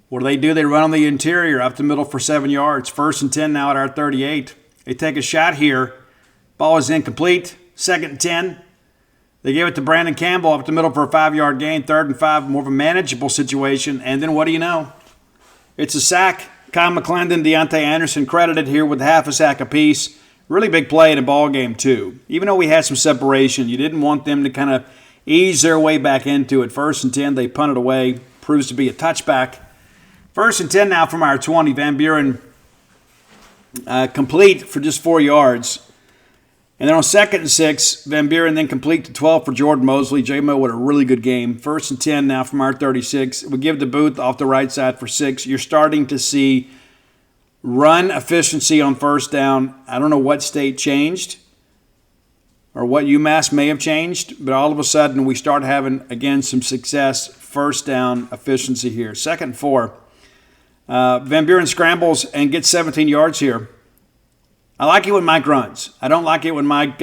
what do? They run on the interior up the middle for 7 yards. 1st and 10 now at our 38. They take a shot here. Ball is incomplete. 2nd and 10. They give it to Brandon Campbell up the middle for a 5-yard gain. 3rd and 5, more of a manageable situation. And then what do you know? It's a sack. Kyle McClendon, Deontay Anderson credited here with half a sack apiece. Really big play in a ball game too. Even though we had some separation, you didn't want them to kind of ease their way back into it. 1st and 10, they punt it away. Proves to be a touchback. 1st and 10 now from our 20. Van Buren complete for just 4 yards. And then on 2nd and 6, Van Buren then complete to 12 for Jordan Mosley. J-Mo with a really good game. 1st and 10 now from our 36. We give the Booth off the right side for 6. You're starting to see run efficiency on 1st down. I don't know what State changed or what UMass may have changed, but all of a sudden we start having, again, some success. 1st down efficiency here. 2nd and 4. Van Buren scrambles and gets 17 yards here. I like it when Mike runs. I don't like it when Mike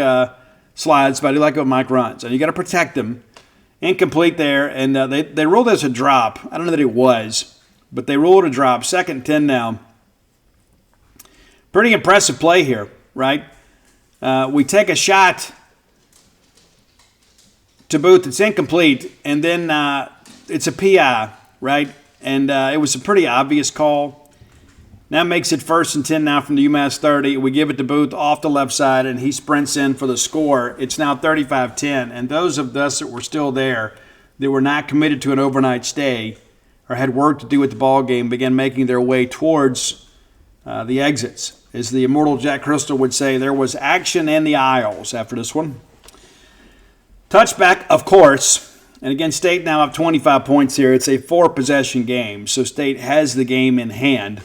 slides, but I do like it when Mike runs. And you got to protect him. Incomplete there, and they ruled it as a drop. I don't know that it was, but they ruled a drop. 2nd and 10 now. Pretty impressive play here, right? We take a shot to Booth. It's incomplete, and then it's a PI, right? And it was a pretty obvious call. Now makes it 1st and 10 now from the UMass 30. We give it to Booth off the left side, and he sprints in for the score. It's now 35-10. And those of us that were still there, that were not committed to an overnight stay or had work to do at the ball game, began making their way towards the exits. As the immortal Jack Crystal would say, there was action in the aisles after this one. Touchback, of course. And again, State now up 25 points here. It's a 4-possession game, so State has the game in hand.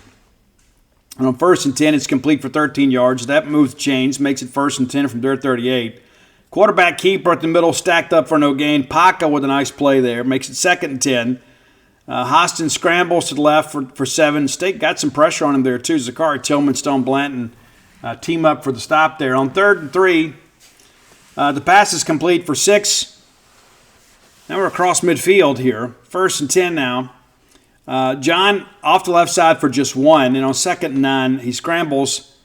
And on 1st and 10, it's complete for 13 yards. That moves chains, makes it 1st and 10 from their 38. Quarterback keeper at the middle, stacked up for no gain. Paca with a nice play there, makes it 2nd and 10. Hostin scrambles to the left for 7. State got some pressure on him there too. Zakari Tillman, Stone Blanton team up for the stop there. On 3rd and 3, the pass is complete for 6. Now we're across midfield here. 1st and 10 now. John off the left side for just 1, and on 2nd and 9, he scrambles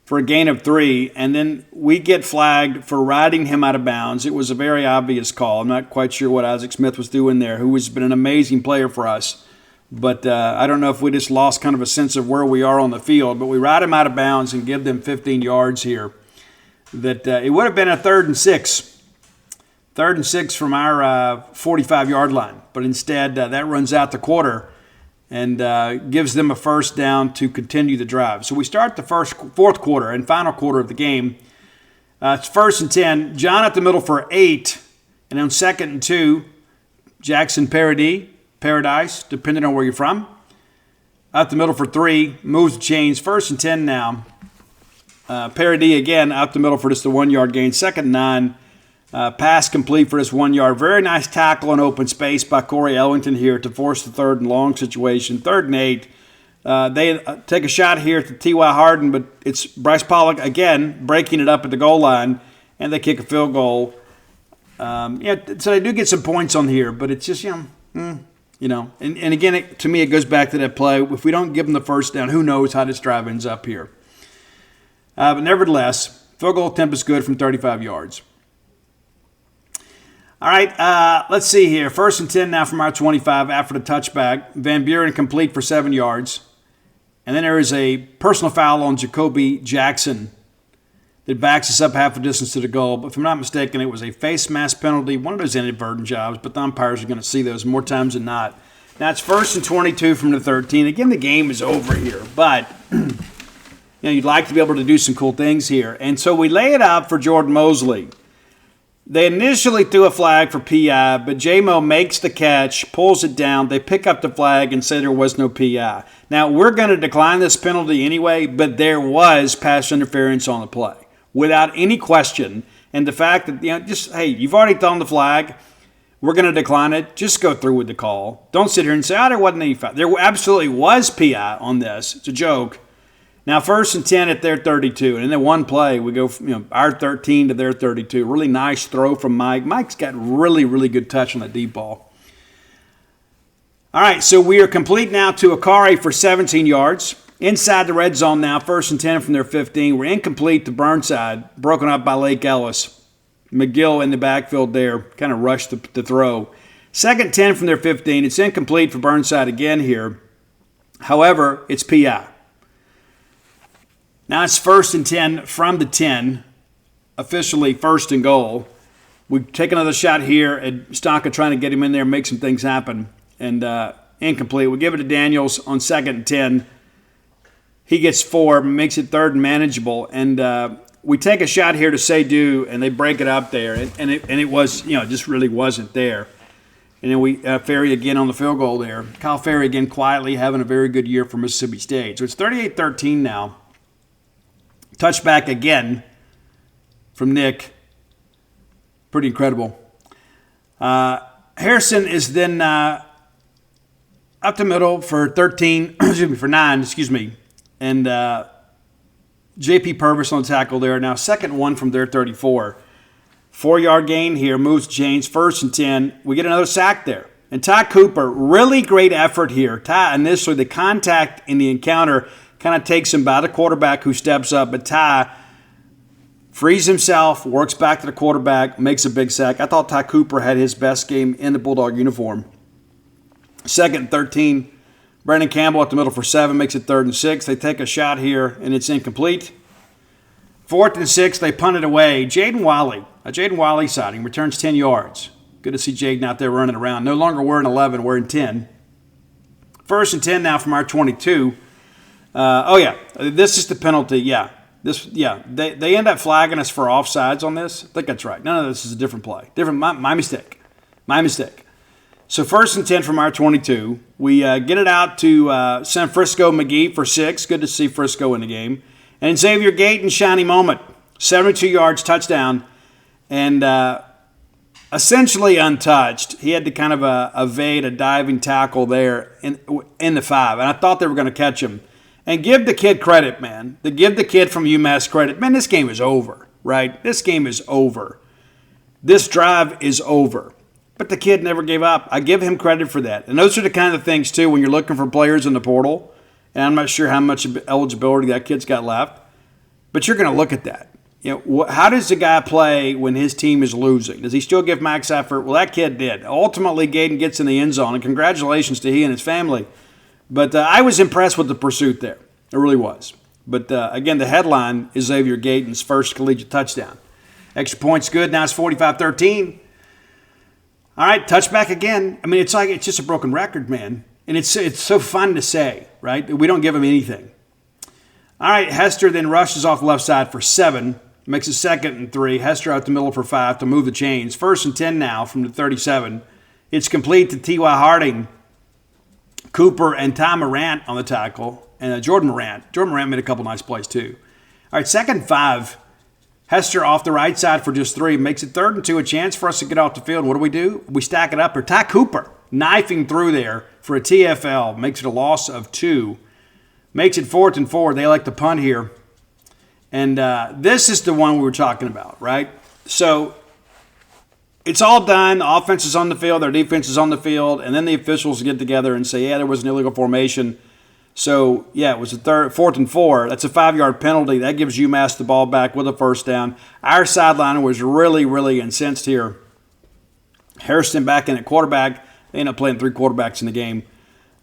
for a gain of 3, and then we get flagged for riding him out of bounds. It was a very obvious call. I'm not quite sure what Isaac Smith was doing there, who has been an amazing player for us. But I don't know if we just lost kind of a sense of where we are on the field, but we ride him out of bounds and give them 15 yards here. That it would have been a 3rd and 6. 3rd and 6 from our 45-yard line, but instead that runs out the quarter and gives them a 1st down to continue the drive. So we start the 4th quarter and final quarter of the game It's 1st and 10. John up the middle for 8. And on 2nd and 2, Jackson Paradise, depending on where you're from. Up the middle for 3. Moves the chains. 1st and 10 now. Paradis again up the middle for just the 1 yard gain. 2nd and 9. Pass complete for this 1 yard. Very nice tackle in open space by Corey Ellington here to force the 3rd and long situation. 3rd and 8. They take a shot here at the T.Y. Harden, but it's Bryce Pollock again breaking it up at the goal line, and they kick a field goal. So they do get some points on here, but it's just, and again, to me, it goes back to that play. If we don't give them the first down, who knows how this drive ends up here. But nevertheless, field goal attempt is good from 35 yards. All right, let's see here. 1st and 10 now from our 25 after the touchback. Van Buren complete for 7 yards. And then there is a personal foul on Jacoby Jackson that backs us up half a distance to the goal. But if I'm not mistaken, it was a face mask penalty, one of those inadvertent jobs, but the umpires are going to see those more times than not. Now it's 1st and 22 from the 13. Again, the game is over here, but you'd like to be able to do some cool things here. And so we lay it out for Jordan Mosley. They initially threw a flag for PI, but J-Mo makes the catch, pulls it down. They pick up the flag and say there was no PI. Now, we're going to decline this penalty anyway, but there was pass interference on the play without any question. And the fact that, you've already thrown the flag. We're going to decline it. Just go through with the call. Don't sit here and say, there wasn't any foul. There absolutely was PI on this. It's a joke. Now, 1st and 10 at their 32. And in that one play, we go from our 13 to their 32. Really nice throw from Mike. Mike's got really, really good touch on that deep ball. All right, so we are complete now to Akari for 17 yards. Inside the red zone now, 1st and 10 from their 15. We're incomplete to Burnside, broken up by Lake Ellis. McGill in the backfield there, kind of rushed the throw. 2nd 10 from their 15. It's incomplete for Burnside again here. However, it's PI. Now it's 1st and 10 from the 10, officially 1st and goal. We take another shot here at Stonka trying to get him in there and make some things happen. And incomplete. We give it to Daniels on 2nd and 10. He gets 4, makes it 3rd and manageable. And we take a shot here to Seydoux, and they break it up there. And it was, just really wasn't there. And then we Ferry again on the field goal there. Kyle Ferry again quietly having a very good year for Mississippi State. So it's 38-13 now. Touchback again from Nick. Pretty incredible. Harrison is then up the middle for 9. And J.P. Purvis on the tackle there. Now 2nd 1 from their 34. 4-yard gain here. Moves chains. 1st and 10. We get another sack there. And Ty Cooper, really great effort here. Ty, initially, the contact in the encounter kind of takes him by the quarterback who steps up. But Ty frees himself, works back to the quarterback, makes a big sack. I thought Ty Cooper had his best game in the Bulldog uniform. 2nd and 13. Brandon Campbell at the middle for 7, makes it 3rd and 6. They take a shot here, and it's incomplete. 4th and 6, they punt it away. Jaden Wiley, a Jaden Wiley sighting, returns 10 yards. Good to see Jaden out there running around. No longer we're in 11, we're in 10. 1st and 10 now from our 22. This is the penalty. They end up flagging us for offsides on this. I think that's right. No, this is a different play. My mistake. So 1st and 10 from our 22. We get it out to San Frisco McGee for 6. Good to see Frisco in the game. And Xavier Gayton, shiny moment. 72 yards, touchdown. And essentially untouched. He had to kind of evade a diving tackle there in the 5. And I thought they were going to catch him. And give the kid credit, man. Give the kid from UMass credit. Man, this game is over, right? This game is over. This drive is over. But the kid never gave up. I give him credit for that. And those are the kind of things, too, when you're looking for players in the portal. And I'm not sure how much eligibility that kid's got left. But you're going to look at that. How does the guy play when his team is losing? Does he still give max effort? Well, that kid did. Ultimately, Gayton gets in the end zone. And congratulations to he and his family. But I was impressed with the pursuit there. It really was. But, again, the headline is Xavier Gayton's first collegiate touchdown. Extra points good. Now it's 45-13. All right, touchback again. I mean, it's just a broken record, man. And it's so fun to say, right? We don't give him anything. All right, Hester then rushes off left side for 7. Makes it 2nd and 3. Hester out the middle for 5 to move the chains. 1st and 10 now from the 37. It's complete to T.Y. Harding, Cooper, and Ty Morant on the tackle. And Jordan Morant. Jordan Morant made a couple nice plays too. All right, 2nd and 5. Hester off the right side for just 3. Makes it 3rd and 2. A chance for us to get off the field. What do? We stack it up here. Ty Cooper knifing through there for a TFL. Makes it a loss of 2. Makes it 4th and 4. They like to punt here. And this is the one we were talking about, right? So it's all done. The offense is on the field. Their defense is on the field. And then the officials get together and say, yeah, there was an illegal formation. So, yeah, it was a 4th and 4. That's a 5-yard penalty. That gives UMass the ball back with a 1st down. Our sideline was really, really incensed here. Harrison back in at quarterback. They end up playing 3 quarterbacks in the game.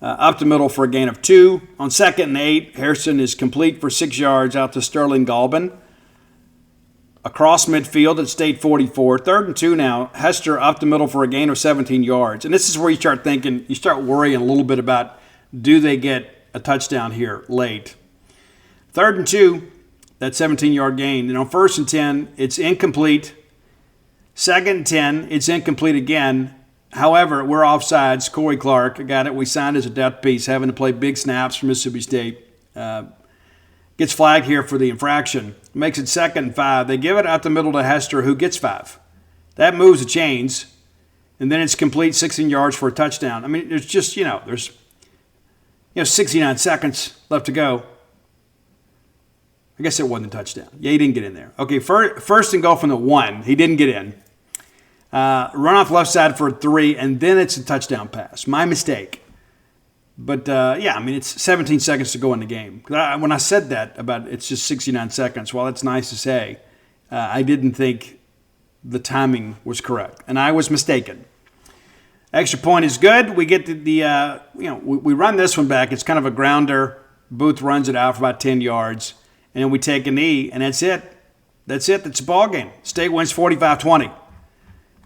Up the middle for a gain of 2. On 2nd and 8, Harrison is complete for 6 yards out to Sterling Galbin. Across midfield at State 44. 3rd and 2 now. Hester up the middle for a gain of 17 yards. And this is where you start thinking, you start worrying a little bit about, do they get a touchdown here late? 3rd and 2, that 17-yard gain. And on 1st and 10, it's incomplete. 2nd and 10, it's incomplete again. However, we're offsides. Corey Clark, a guy that we signed as a depth piece, having to play big snaps for Mississippi State, gets flagged here for the infraction. Makes it 2nd and 5. They give it out the middle to Hester, who gets 5. That moves the chains, and then it's complete 16 yards for a touchdown. I mean, there's just, there's 69 seconds left to go. I guess it wasn't a touchdown. Yeah, he didn't get in there. Okay, 1st and goal from the 1. He didn't get in. Run off left side for a 3, and then it's a touchdown pass. My mistake. But, it's 17 seconds to go in the game. When I said that about it's just 69 seconds, while that's nice to say, I didn't think the timing was correct. And I was mistaken. Extra point is good. We get we run this one back. It's kind of a grounder. Booth runs it out for about 10 yards. And then we take a knee, and that's it. That's it. That's a ball game. State wins 45-20.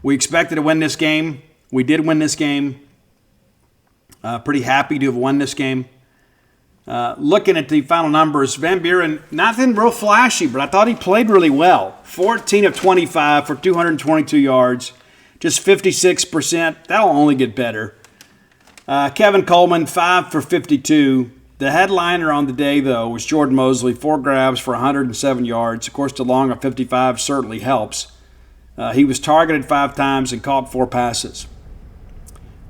We expected to win this game. We did win this game. Pretty happy to have won this game. Looking at the final numbers, Van Buren, nothing real flashy, but I thought he played really well. 14 of 25 for 222 yards, just 56%. That'll only get better. Kevin Coleman, 5 for 52. The headliner on the day, though, was Jordan Mosley, 4 grabs for 107 yards. Of course, the long of 55 certainly helps. He was targeted 5 times and caught 4 passes.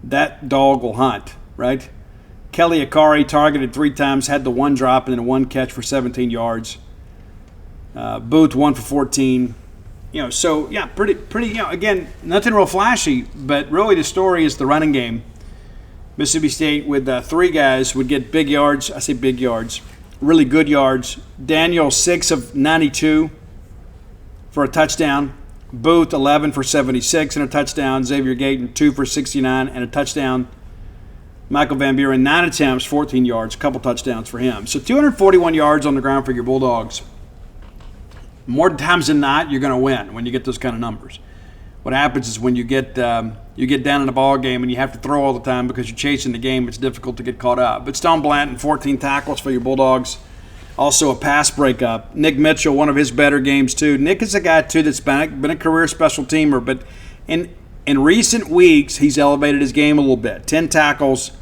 That dog will hunt, right? Kelly Akari targeted 3 times, had the 1 drop and then 1 catch for 17 yards. Booth 1 for 14. Pretty. Again, nothing real flashy, but really the story is the running game. Mississippi State with 3 guys would get big yards. I say big yards, really good yards. Daniel 6 of 92 for a touchdown. Booth 11 for 76 and a touchdown. Xavier Gayton 2 for 69 and a touchdown. Michael Van Buren 9 attempts, 14 yards, a couple touchdowns for him. So 241 yards on the ground for your Bulldogs. More times than not, you're going to win when you get those kind of numbers. What happens is when you get down in a ball game and you have to throw all the time because you're chasing the game, it's difficult to get caught up. But Stone Blanton, 14 tackles for your Bulldogs. Also a pass breakup. Nick Mitchell, one of his better games too. Nick is a guy too that's been a career special teamer, but in recent weeks he's elevated his game a little bit. 10 tackles.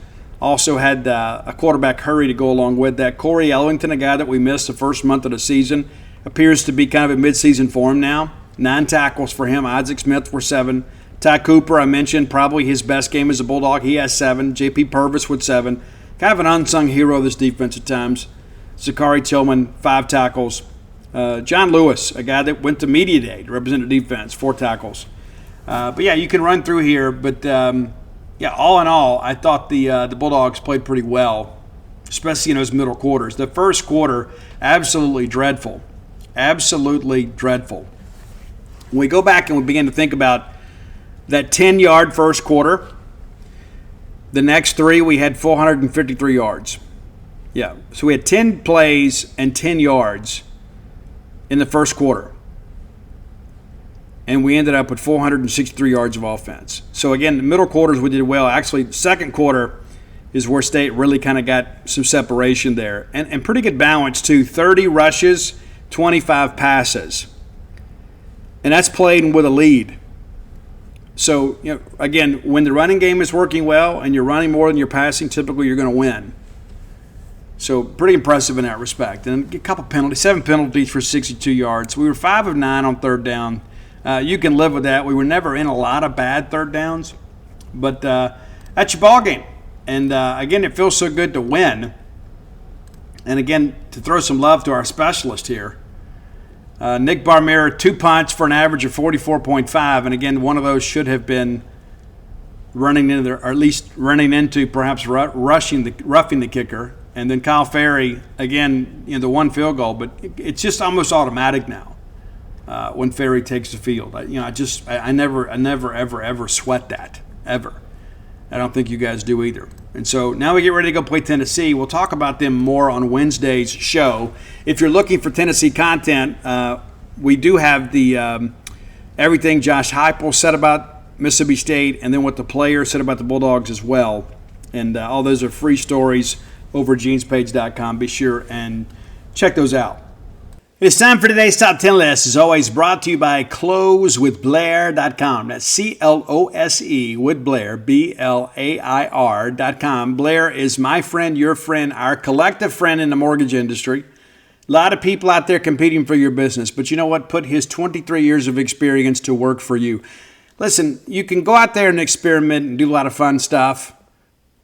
Also had a quarterback hurry to go along with that. Corey Ellington, a guy that we missed the first month of the season, appears to be kind of a midseason form now. 9 tackles for him. Isaac Smith for 7. Ty Cooper, I mentioned, probably his best game as a Bulldog. He has 7. J.P. Purvis with 7. Kind of an unsung hero of this defense at times. Zachary Tillman, 5 tackles. John Lewis, a guy that went to Media Day to represent the defense, 4 tackles. You can run through here. But, all in all, I thought the Bulldogs played pretty well, especially in those middle quarters. The first quarter, absolutely dreadful. Absolutely dreadful. When we go back and we begin to think about that 10-yard first quarter, the next 3 we had 453 yards. Yeah, so we had 10 plays and 10 yards in the first quarter. And we ended up with 463 yards of offense. So, again, the middle quarters we did well. Actually, the second quarter is where State really kind of got some separation there. And pretty good balance, too. 30 rushes, 25 passes. and that's playing with a lead. So, again, when the running game is working well and you're running more than you're passing, typically you're going to win. So pretty impressive in that respect. And a couple penalties, 7 penalties for 62 yards. We were 5 of 9 on third down. You can live with that. We were never in a lot of bad third downs, but that's your ball game. And again, it feels so good to win. And again, to throw some love to our specialist here, Nick Barmera, 2 punts for an average of 44.5. And again, one of those should have been running into, or at least running into, perhaps roughing the kicker. And then Kyle Ferry, again, the 1 field goal, but it's just almost automatic now when Ferry takes the field. I never, ever sweat that, ever. I don't think you guys do either. And so now we get ready to go play Tennessee. We'll talk about them more on Wednesday's show. If you're looking for Tennessee content, we do have the everything Josh Heupel said about Mississippi State, and then what the players said about the Bulldogs as well. And all those are free stories over at genespage.com. Be sure and check those out. It's time for today's Top 10 list, as always, brought to you by closewithblair.com. That's C-L-O-S-E with Blair, B-L-A-I-R.com. Blair is my friend, your friend, our collective friend in the mortgage industry. A lot of people out there competing for your business, but you know what? Put his 23 years of experience to work for you. Listen, you can go out there and experiment and do a lot of fun stuff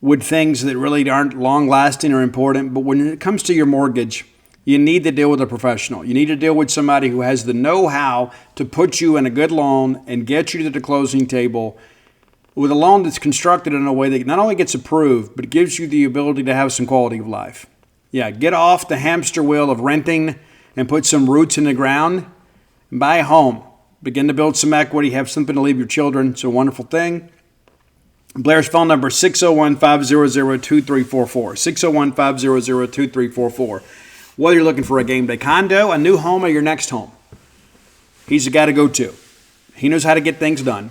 with things that really aren't long-lasting or important, but when it comes to your mortgage, you need to deal with a professional. You need to deal with somebody who has the know-how to put you in a good loan and get you to the closing table with a loan that's constructed in a way that not only gets approved, but gives you the ability to have some quality of life. Yeah, get off the hamster wheel of renting and put some roots in the ground and buy a home. Begin to build some equity, have something to leave your children. It's a wonderful thing. Blair's phone number is 601-500-2344. 601-500-2344. Whether you're looking for a game day condo, a new home, or your next home, he's the guy to go to. He knows how to get things done.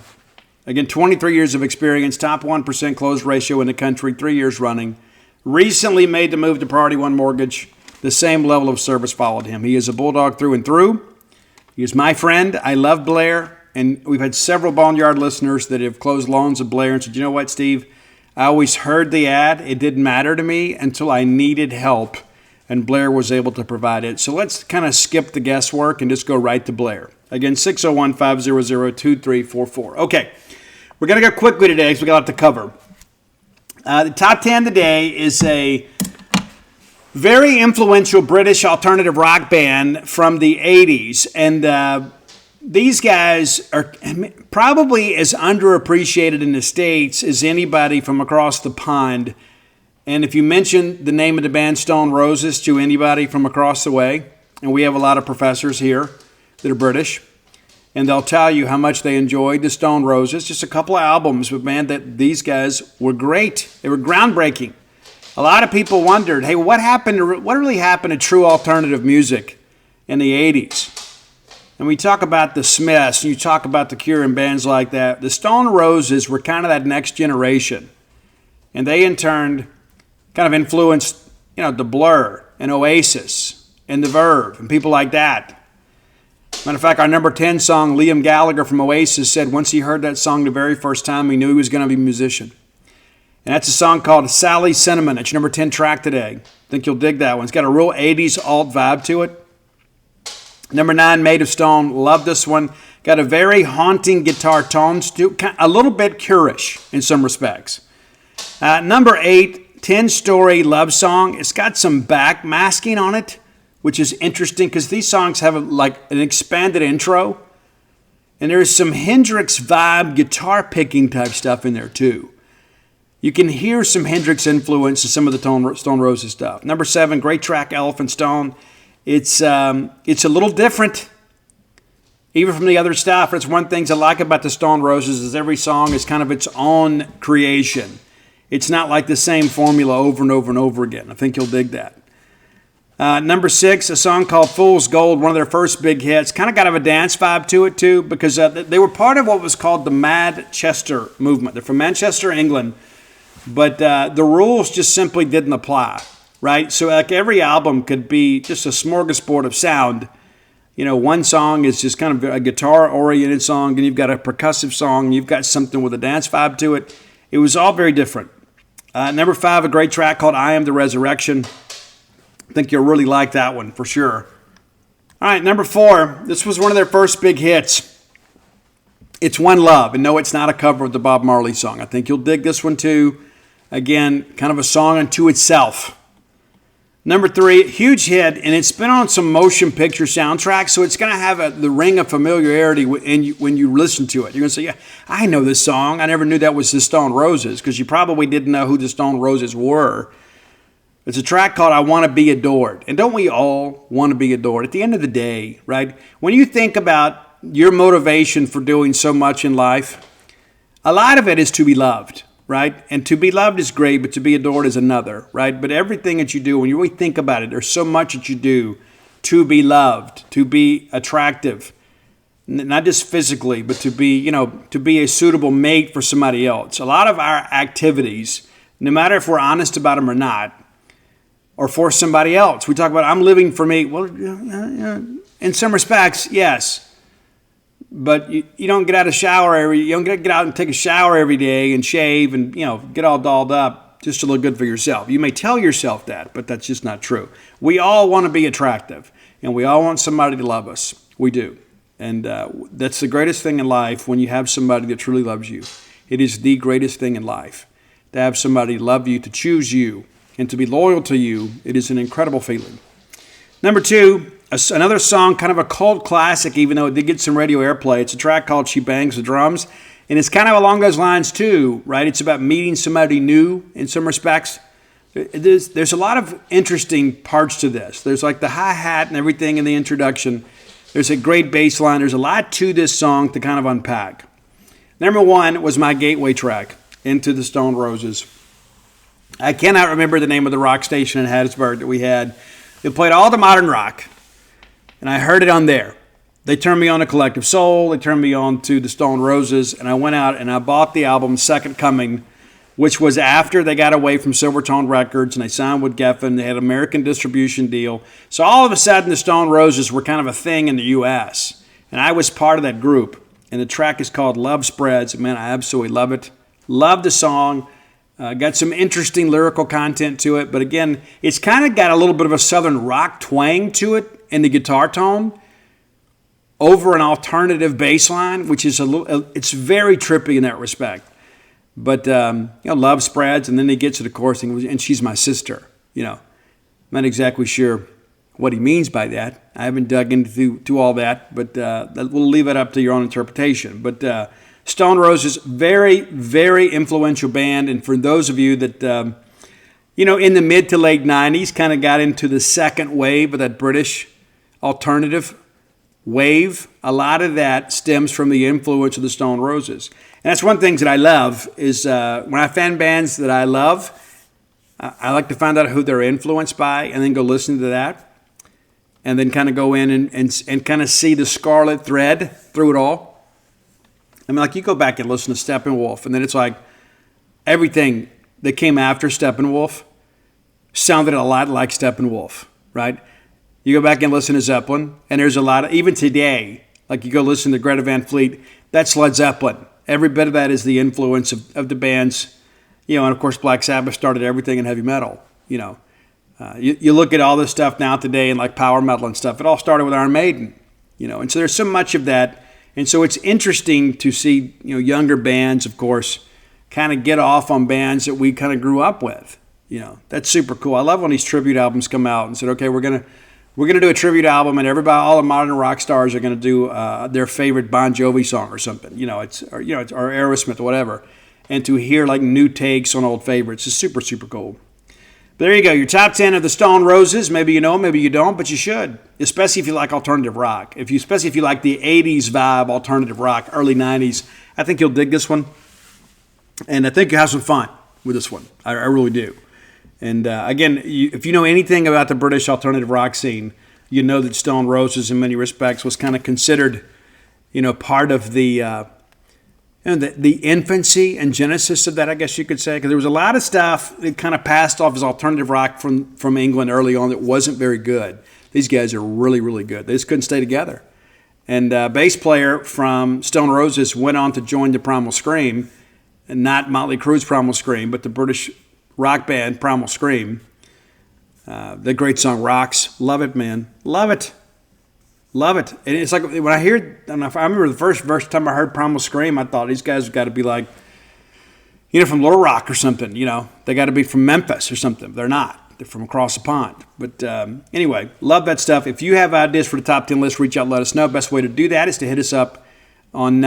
Again, 23 years of experience, top 1% close ratio in the country, 3 years running. Recently made the move to Priority One Mortgage. The same level of service followed him. He is a Bulldog through and through. He is my friend. I love Blair. And we've had several Boneyard listeners that have closed loans with Blair and said, you know what, Steve? I always heard the ad. It didn't matter to me until I needed help. And Blair was able to provide it. So let's kind of skip the guesswork and just go right to Blair. Again, 601-500-2344. Okay, we're going to go quickly today because we got a lot to cover. The top 10 today is a very influential British alternative rock band from the 80s. And these guys are probably as underappreciated in the States as anybody from across the pond. And if you mention the name of the band Stone Roses to anybody from across the way, and we have a lot of professors here that are British, and they'll tell you how much they enjoyed the Stone Roses. Just a couple of albums, but man, that these guys were great. They were groundbreaking. A lot of people wondered, hey, what really happened to true alternative music in the 80s? And we talk about the Smiths, and you talk about the Cure and bands like that. The Stone Roses were kind of that next generation. And they, in turn, kind of influenced, the Blur and Oasis and the Verve and people like that. Matter of fact, our number 10 song, Liam Gallagher from Oasis said once he heard that song the very first time, he knew he was going to be a musician. And that's a song called Sally's Cinnamon. It's your number 10 track today. I think you'll dig that one. It's got a real 80s alt vibe to it. Number 9, Made of Stone. Love this one. Got a very haunting guitar tone, a little bit Cure-ish in some respects. Number 8, 10-Story Love Song. It's got some backmasking on it, which is interesting because these songs have an expanded intro. And there's some Hendrix vibe guitar picking type stuff in there too. You can hear some Hendrix influence in some of the Stone Roses stuff. Number 7, great track, Elephant Stone. It's a little different, even from the other stuff. That's one thing I like about the Stone Roses is every song is kind of its own creation. It's not like the same formula over and over and over again. I think you'll dig that. Number 6, a song called Fool's Gold, one of their first big hits. Kind of got a dance vibe to it too, because they were part of what was called the Manchester movement. They're from Manchester, England, but the rules just simply didn't apply. Right? So like every album could be just a smorgasbord of sound, one song is just kind of a guitar-oriented song, and you've got a percussive song, and you've got something with a dance vibe to it. It was all very different. Number 5, a great track called I Am the Resurrection. I think you'll really like that one for sure. All right, number 4, this was one of their first big hits. It's One Love, and no, it's not a cover of the Bob Marley song. I think you'll dig this one too. Again, kind of a song unto itself. Number 3, huge hit, and it's been on some motion picture soundtracks, so it's going to have the ring of familiarity when you listen to it. You're going to say, yeah, I know this song. I never knew that was the Stone Roses, because you probably didn't know who the Stone Roses were. It's a track called I Want to Be Adored. And don't we all want to be adored? At the end of the day, right? When you think about your motivation for doing so much in life, a lot of it is to be loved, right? And to be loved is great, but to be adored is another, right? But everything that you do, when you really think about it, there's so much that you do to be loved, to be attractive, not just physically, but to be a suitable mate for somebody else. A lot of our activities, no matter if we're honest about them or not, or for somebody else. We talk about, I'm living for me. Well, in some respects, yes. But you don't get out of shower you don't get out and take a shower every day and shave and, get all dolled up just to look good for yourself. You may tell yourself that, but that's just not true. We all want to be attractive, and we all want somebody to love us. We do. And that's the greatest thing in life when you have somebody that truly loves you. It is the greatest thing in life to have somebody love you, to choose you, and to be loyal to you. It is an incredible feeling. Number 2, another song, kind of a cult classic, even though it did get some radio airplay. It's a track called She Bangs the Drums. And it's kind of along those lines too, right? It's about meeting somebody new in some respects. There's a lot of interesting parts to this. There's like the hi-hat and everything in the introduction. There's a great bass line. There's a lot to this song to kind of unpack. Number 1 was my gateway track, Into the Stone Roses. I cannot remember the name of the rock station in Hattiesburg that we had. They played all the modern rock, and I heard it on there. They turned me on to Collective Soul. They turned me on to the Stone Roses, and I went out and I bought the album Second Coming, which was after they got away from Silvertone Records and they signed with Geffen. They had an American distribution deal. So all of a sudden, the Stone Roses were kind of a thing in the U.S., and I was part of that group. And the track is called Love Spreads. Man, I absolutely love it. Love the song. Got some interesting lyrical content to it, but again, it's kind of got a little bit of a southern rock twang to it in the guitar tone over an alternative bass line, which is it's very trippy in that respect. But love spreads, and then he gets to the chorus, and she's my sister. I'm not exactly sure what he means by that. I haven't dug into all that, but we'll leave it up to your own interpretation. But Stone Roses, very, very influential band. And for those of you that, in the mid to late 90s, kind of got into the second wave of that British alternative wave, a lot of that stems from the influence of the Stone Roses. And that's one thing that I love is when I find bands that I love, I like to find out who they're influenced by and then go listen to that. And then kind of go in and kind of see the scarlet thread through it all. I mean, like you go back and listen to Steppenwolf, and then it's like everything that came after Steppenwolf sounded a lot like Steppenwolf, right? You go back and listen to Zeppelin, and there's a lot of, even today, like you go listen to Greta Van Fleet, that's Led Zeppelin. Every bit of that is the influence of the bands, and of course Black Sabbath started everything in heavy metal, You look at all this stuff now today and like power metal and stuff, it all started with Iron Maiden, and so there's so much of that. And so it's interesting to see, younger bands, of course, kind of get off on bands that we kind of grew up with. That's super cool. I love when these tribute albums come out and said, okay, we're gonna do a tribute album, and all the modern rock stars are gonna do their favorite Bon Jovi song or something. It's Aerosmith or whatever. And to hear like new takes on old favorites is super, super cool. But there you go, your top 10 of the Stone Roses. Maybe you know, maybe you don't, but you should, especially if you like alternative rock. Especially if you like the 80s vibe alternative rock, early 90s. I think you'll dig this one. And I think you'll have some fun with this one. I really do. And again, if you know anything about the British alternative rock scene, you know that Stone Roses in many respects was kind of considered, part of the infancy and genesis of that, I guess you could say, because there was a lot of stuff that kind of passed off as alternative rock from England early on that wasn't very good. These guys are really, really good. They just couldn't stay together. And bass player from Stone Roses went on to join the Primal Scream, and not Motley Crue's Primal Scream, but the British rock band Primal Scream. The great song Rocks. Love it, man. Love it. Love it. And it's like when I remember the first time I heard Primal Scream, I thought these guys have got to be like, from Little Rock or something. They got to be from Memphis or something. They're not. They're from across the pond. But anyway, love that stuff. If you have ideas for the top 10 list, reach out and let us know. Best way to do that is to hit us up on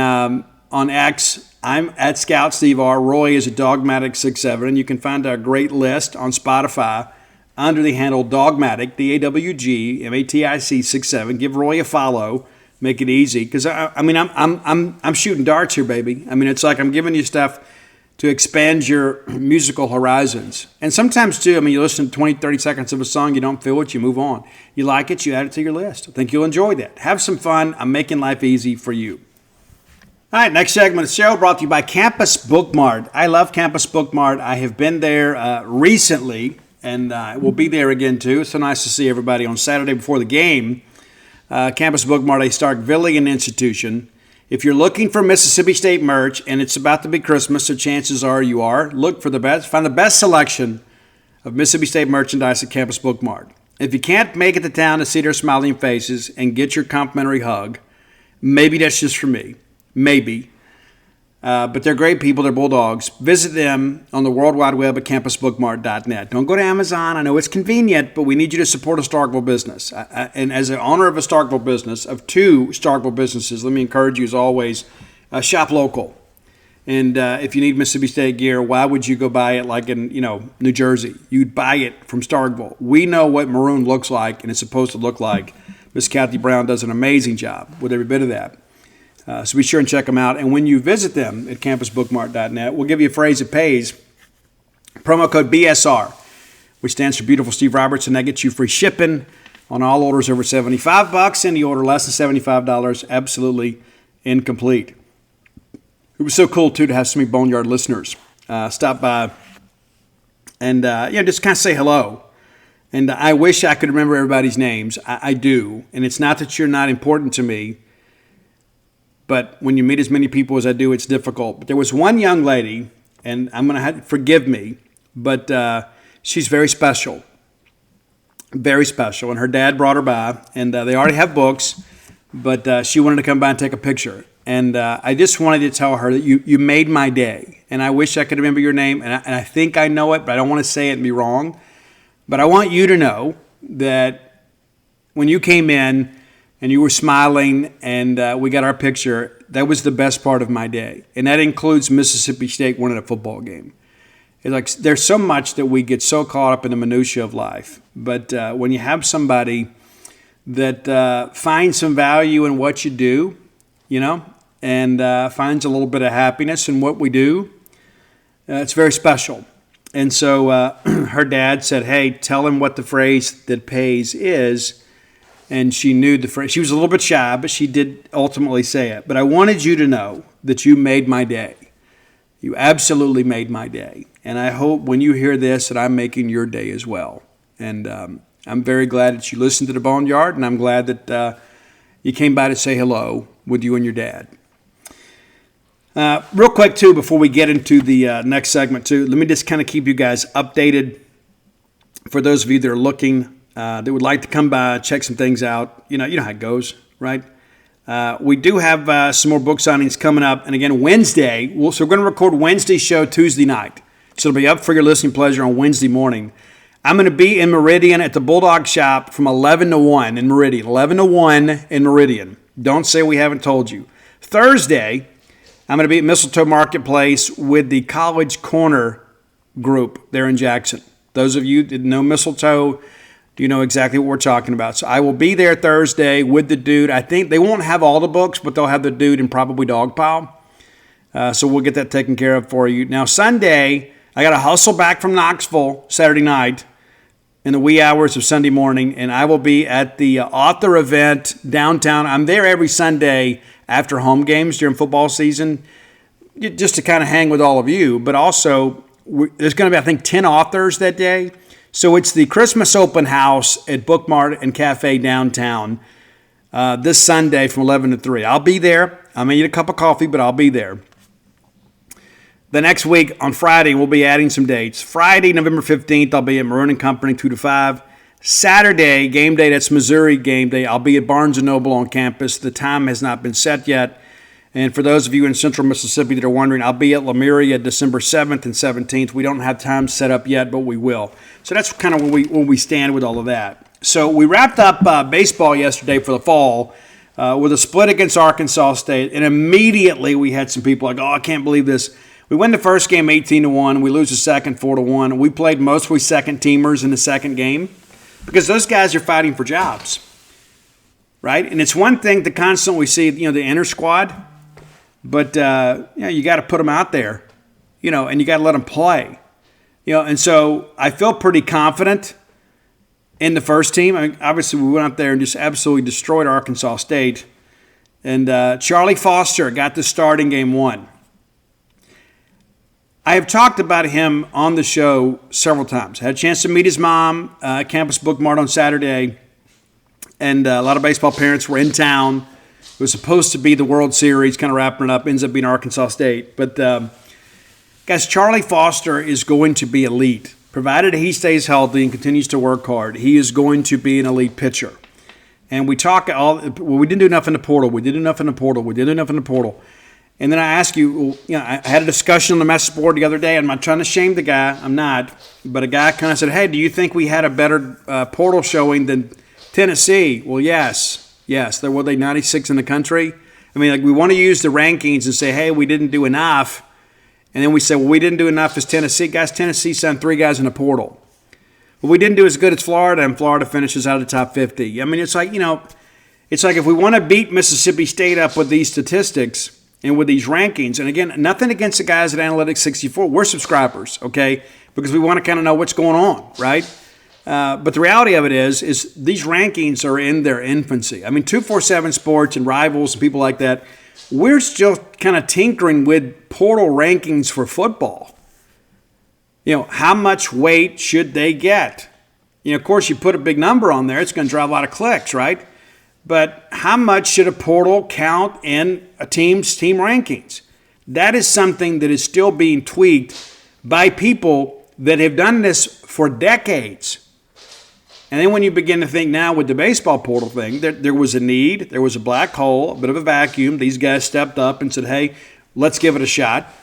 X. I'm at Scout Steve R. Roy is a Dogmatic67, and you can find our great list on Spotify under the handle Dogmatic, DAWGMATIC 67. Give Roy a follow. Make it easy, because I'm shooting darts here, baby. It's like I'm giving you stuff to expand your musical horizons. And sometimes, too, you listen to 20, 30 seconds of a song, you don't feel it, you move on. You like it, you add it to your list. I think you'll enjoy that. Have some fun. I'm making life easy for you. All right, next segment of the show brought to you by Campus Bookmart. I love Campus Bookmart. I have been there recently, and we'll be there again, too. It's so nice to see everybody on Saturday before the game. Campus Bookmart, a Starkvillian institution. If you're looking for Mississippi State merch, and it's about to be Christmas, so chances are you are, look for the best. Find the best selection of Mississippi State merchandise at Campus Bookmart. If you can't make it to town to see their smiling faces and get your complimentary hug, maybe that's just for me. Maybe. But they're great people. They're bulldogs. Visit them on the World Wide Web at campusbookmart.net. Don't go to Amazon. I know it's convenient, but we need you to support a Starkville business. And as an owner of a Starkville business, of two Starkville businesses, let me encourage you, as always, shop local. And if you need Mississippi State gear, why would you go buy it like in, New Jersey? You'd buy it from Starkville. We know what maroon looks like, and it's supposed to look like. Miss Kathy Brown does an amazing job with every bit of that. So be sure and check them out. And when you visit them at campusbookmart.net, we'll give you a phrase that pays. Promo code BSR, which stands for Beautiful Steve Roberts, and that gets you free shipping on all orders over $75. Any order less than $75, absolutely incomplete. It was so cool, too, to have so many Boneyard listeners stop by and just kind of say hello. And I wish I could remember everybody's names. I do. And it's not that you're not important to me, but when you meet as many people as I do, it's difficult. But there was one young lady, and I'm going to have to forgive me, but she's very special. Very special. And her dad brought her by, and they already have books, but she wanted to come by and take a picture. And I just wanted to tell her that you made my day. And I wish I could remember your name, and I think I know it, but I don't want to say it and be wrong. But I want you to know that when you came in, and you were smiling, and we got our picture, that was the best part of my day. And that includes Mississippi State winning a football game. It's like there's so much that we get so caught up in the minutia of life. But when you have somebody that finds some value in what you do, and finds a little bit of happiness in what we do, it's very special. And so her dad said, hey, tell him what the phrase that pays is. And she knew the phrase. She was a little bit shy, but she did ultimately say it. But I wanted you to know that you made my day. You absolutely made my day. And I hope when you hear this that I'm making your day as well. And I'm very glad that you listened to the Boneyard, and I'm glad that you came by to say hello with you and your dad. Real quick, too, before we get into the next segment, too, let me just kind of keep you guys updated. For those of you that are looking, that would like to come by, check some things out. You know how it goes, right? We do have some more book signings coming up. And again, Wednesday, so we're going to record Wednesday's show Tuesday night. So it'll be up for your listening pleasure on Wednesday morning. I'm going to be in Meridian at the Bulldog Shop from 11 to 1 in Meridian. 11 to 1 in Meridian. Don't say we haven't told you. Thursday, I'm going to be at Mistletoe Marketplace with the College Corner group there in Jackson. Those of you that know Mistletoe, you know exactly what we're talking about. So I will be there Thursday with the dude. I think they won't have all the books, but they'll have the dude and probably Dogpile. So we'll get that taken care of for you. Now, Sunday, I got to hustle back from Knoxville Saturday night in the wee hours of Sunday morning, and I will be at the author event downtown. I'm there every Sunday after home games during football season, just to kind of hang with all of you. But also, there's going to be, I think, 10 authors that day. So it's the Christmas open house at Bookmart and Cafe downtown this Sunday from 11 to 3. I'll be there. I may eat a cup of coffee, but I'll be there. The next week, on Friday, we'll be adding some dates. Friday, November 15th, I'll be at Maroon & Company, 2 to 5. Saturday, game day, that's Missouri game day. I'll be at Barnes & Noble on campus. The time has not been set yet. And for those of you in central Mississippi that are wondering, I'll be at Lemuria December 7th and 17th. We don't have time set up yet, but we will. So that's kind of where we stand with all of that. So we wrapped up baseball yesterday for the fall with a split against Arkansas State. And immediately we had some people like, oh, I can't believe this. We win the first game 18-1. We lose the second 4-1. We played mostly second-teamers in the second game because those guys are fighting for jobs, right? And it's one thing to constantly see, the inner squad, but you got to put them out there, and you got to let them play, And so I feel pretty confident in the first team. I mean, obviously, we went out there and just absolutely destroyed Arkansas State, and Charlie Foster got the start in game one. I have talked about him on the show several times. I had a chance to meet his mom at Campus Bookmart on Saturday, and a lot of baseball parents were in town. It was supposed to be the World Series, kind of wrapping it up, ends up being Arkansas State. But, guys, Charlie Foster is going to be elite. Provided he stays healthy and continues to work hard, he is going to be an elite pitcher. And we didn't do enough in the portal. We did enough in the portal. And then I ask you, I had a discussion on the message board the other day. I'm not trying to shame the guy. I'm not. But a guy kind of said, hey, do you think we had a better portal showing than Tennessee? Well, yes. Were they 96 in the country? I mean, we want to use the rankings and say, hey, we didn't do enough. And then we say, well, we didn't do enough as Tennessee. Guys, Tennessee sent 3 guys in the portal. Well, we didn't do as good as Florida, and Florida finishes out of the top 50. I mean, it's like, if we want to beat Mississippi State up with these statistics and with these rankings, and again, nothing against the guys at Analytics 64. We're subscribers, okay, because we want to kind of know what's going on, right? But the reality of it is these rankings are in their infancy. I mean, 247 Sports and Rivals and people like that, we're still kind of tinkering with portal rankings for football. How much weight should they get? Of course, you put a big number on there, it's going to drive a lot of clicks, right? But how much should a portal count in a team's team rankings? That is something that is still being tweaked by people that have done this for decades. And then when you begin to think now with the baseball portal thing, there was a need, there was a black hole, a bit of a vacuum. These guys stepped up and said, hey, let's give it a shot.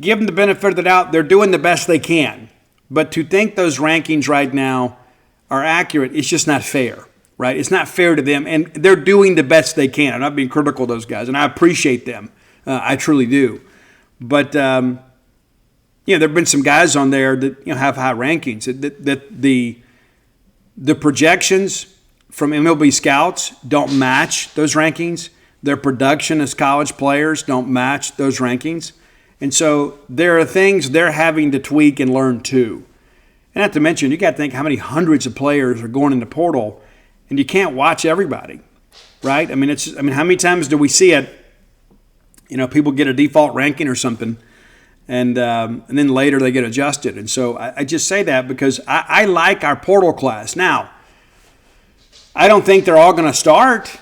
Give them the benefit of the doubt. They're doing the best they can. But to think those rankings right now are accurate, it's just not fair. Right? It's not fair to them, and they're doing the best they can. I'm not being critical of those guys, and I appreciate them. I truly do. But, there have been some guys on there that have high rankings. That the projections from MLB scouts don't match those rankings. Their production as college players don't match those rankings. And so there are things they're having to tweak and learn too. And not to mention, you got to think how many hundreds of players are going in the portal. And you can't watch everybody, right? I mean, how many times do we see it? People get a default ranking or something, and then later they get adjusted. And so I just say that because I like our portal class. Now, I don't think they're all going to start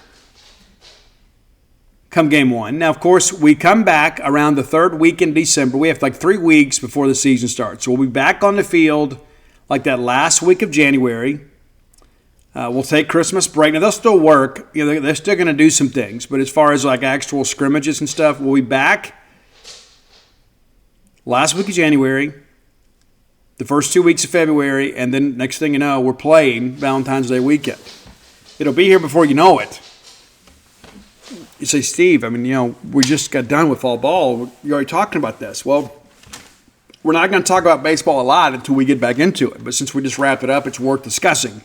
come game one. Now, of course, we come back around the third week in December. We have like 3 weeks before the season starts. So we'll be back on the field like that last week of January. We'll take Christmas break. Now, they'll still work. They're still going to do some things. But as far as like actual scrimmages and stuff, we'll be back last week of January, the first 2 weeks of February, and then next thing you know, we're playing Valentine's Day weekend. It'll be here before you know it. You say, Steve, we just got done with fall ball. You're already talking about this. Well, we're not going to talk about baseball a lot until we get back into it. But since we just wrapped it up, it's worth discussing.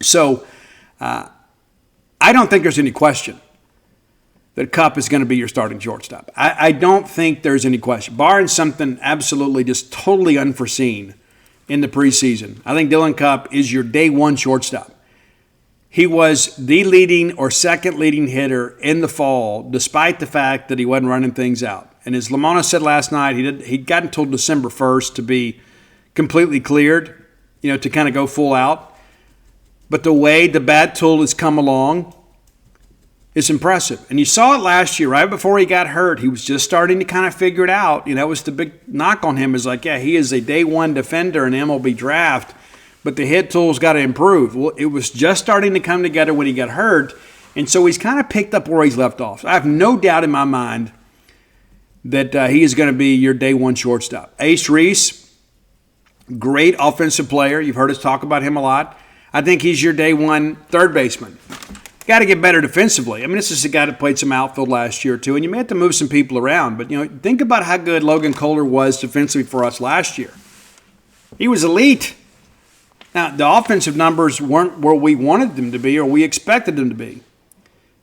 So I don't think there's any question that Kupp is going to be your starting shortstop. I don't think there's any question. Barring something absolutely just totally unforeseen in the preseason, I think Dylan Kupp is your day one shortstop. He was the leading or second leading hitter in the fall, despite the fact that he wasn't running things out. And as Lamona said last night, he'd got until December 1st to be completely cleared. to kind of go full out. But the way the bat tool has come along is impressive. And you saw it last year, right before he got hurt. He was just starting to kind of figure it out. That was the big knock on him, is like, yeah, he is a day one defender in MLB draft, but the hit tool's got to improve. Well, it was just starting to come together when he got hurt, and so he's kind of picked up where he's left off. So I have no doubt in my mind that he is going to be your day one shortstop. Ace Reese, great offensive player. You've heard us talk about him a lot. I think he's your day one third baseman. Got to get better defensively. I mean, this is a guy that played some outfield last year too, and you may have to move some people around. But, think about how good Logan Kohler was defensively for us last year. He was elite. Now, the offensive numbers weren't where we wanted them to be or we expected them to be.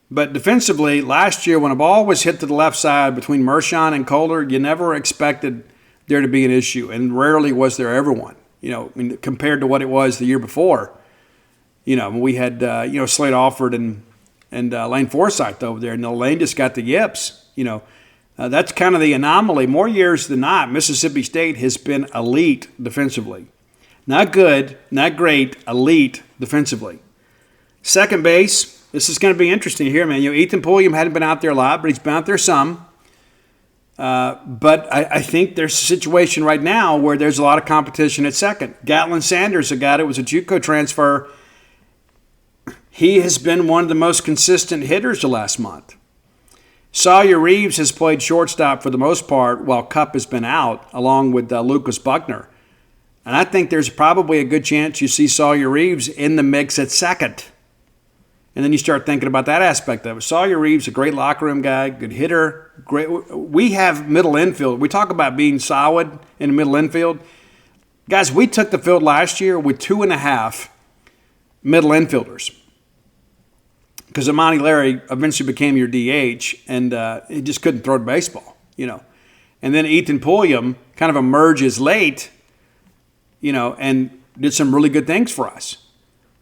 But defensively, last year when a ball was hit to the left side between Mershon and Kohler, you never expected there to be an issue, and rarely was there ever one, compared to what it was the year before. We had, Slade Alford and Lane Forsythe over there. And Lane just got the yips. That's kind of the anomaly. More years than not, Mississippi State has been elite defensively. Not good, not great, elite defensively. Second base, this is going to be interesting here, man. Ethan Pulliam hadn't been out there a lot, but he's been out there some. But I think there's a situation right now where there's a lot of competition at second. Gatlin Sanders, a guy that was a JUCO transfer, he has been one of the most consistent hitters the last month. Sawyer Reeves has played shortstop for the most part while Kupp has been out, along with Lucas Buckner. And I think there's probably a good chance you see Sawyer Reeves in the mix at second. And then you start thinking about that aspect of it. Sawyer Reeves, a great locker room guy, good hitter. Great. We have middle infield. We talk about being solid in the middle infield. Guys, we took the field last year with 2.5 middle infielders. Because Amani Larry eventually became your DH, and he just couldn't throw the baseball, And then Ethan Pulliam kind of emerges late, and did some really good things for us.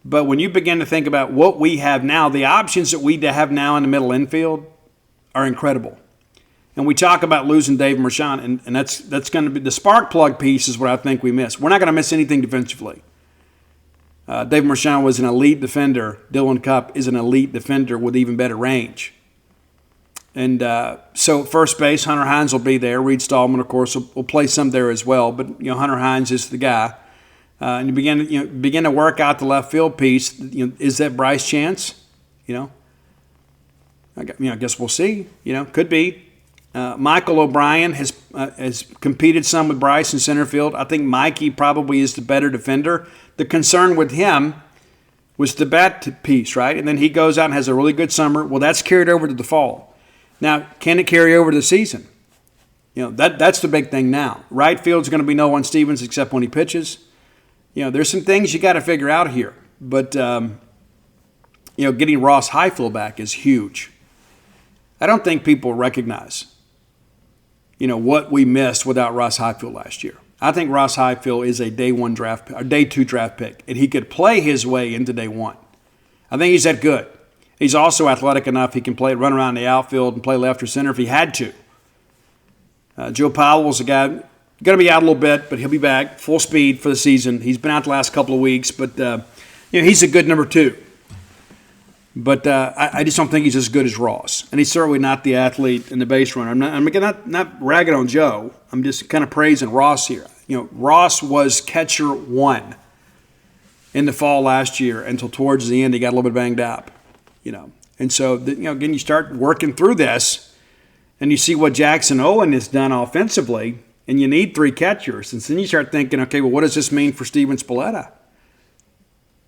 But when you begin to think about what we have now, the options that we have now in the middle infield are incredible. And we talk about losing Dave Mershon, and that's going to be the spark plug piece is what I think we miss. We're not going to miss anything defensively. Dave Mershon was an elite defender. Dylan Kupp is an elite defender with even better range. And so first base, Hunter Hines will be there. Reed Stallman, of course, will play some there as well. But Hunter Hines is the guy. And you begin to work out the left field piece. Is that Bryce Chance? I guess we'll see. Could be. Michael O'Brien has competed some with Bryce in center field. I think Mikey probably is the better defender. The concern with him was the bat piece, right? And then he goes out and has a really good summer. Well, that's carried over to the fall. Now, can it carry over to the season? That's the big thing now. Right field's going to be Nolan Stevens except when he pitches. There's some things you got to figure out here. But, getting Ross Highfield back is huge. I don't think people recognize, what we missed without Ross Highfield last year. I think Ross Highfield is a day two draft pick, and he could play his way into day one. I think he's that good. He's also athletic enough he can run around the outfield and play left or center if he had to. Joe Powell's a guy going to be out a little bit, but he'll be back full speed for the season. He's been out the last couple of weeks, but he's a good number two. But I just don't think he's as good as Ross. And he's certainly not the athlete and the base runner. I'm not ragging on Joe. I'm just kind of praising Ross here. Ross was catcher one in the fall last year until towards the end he got a little bit banged up. And so, again, you start working through this and you see what Jackson Owen has done offensively, and you need 3 catchers. And then you start thinking, okay, well, what does this mean for Steven Spalletta?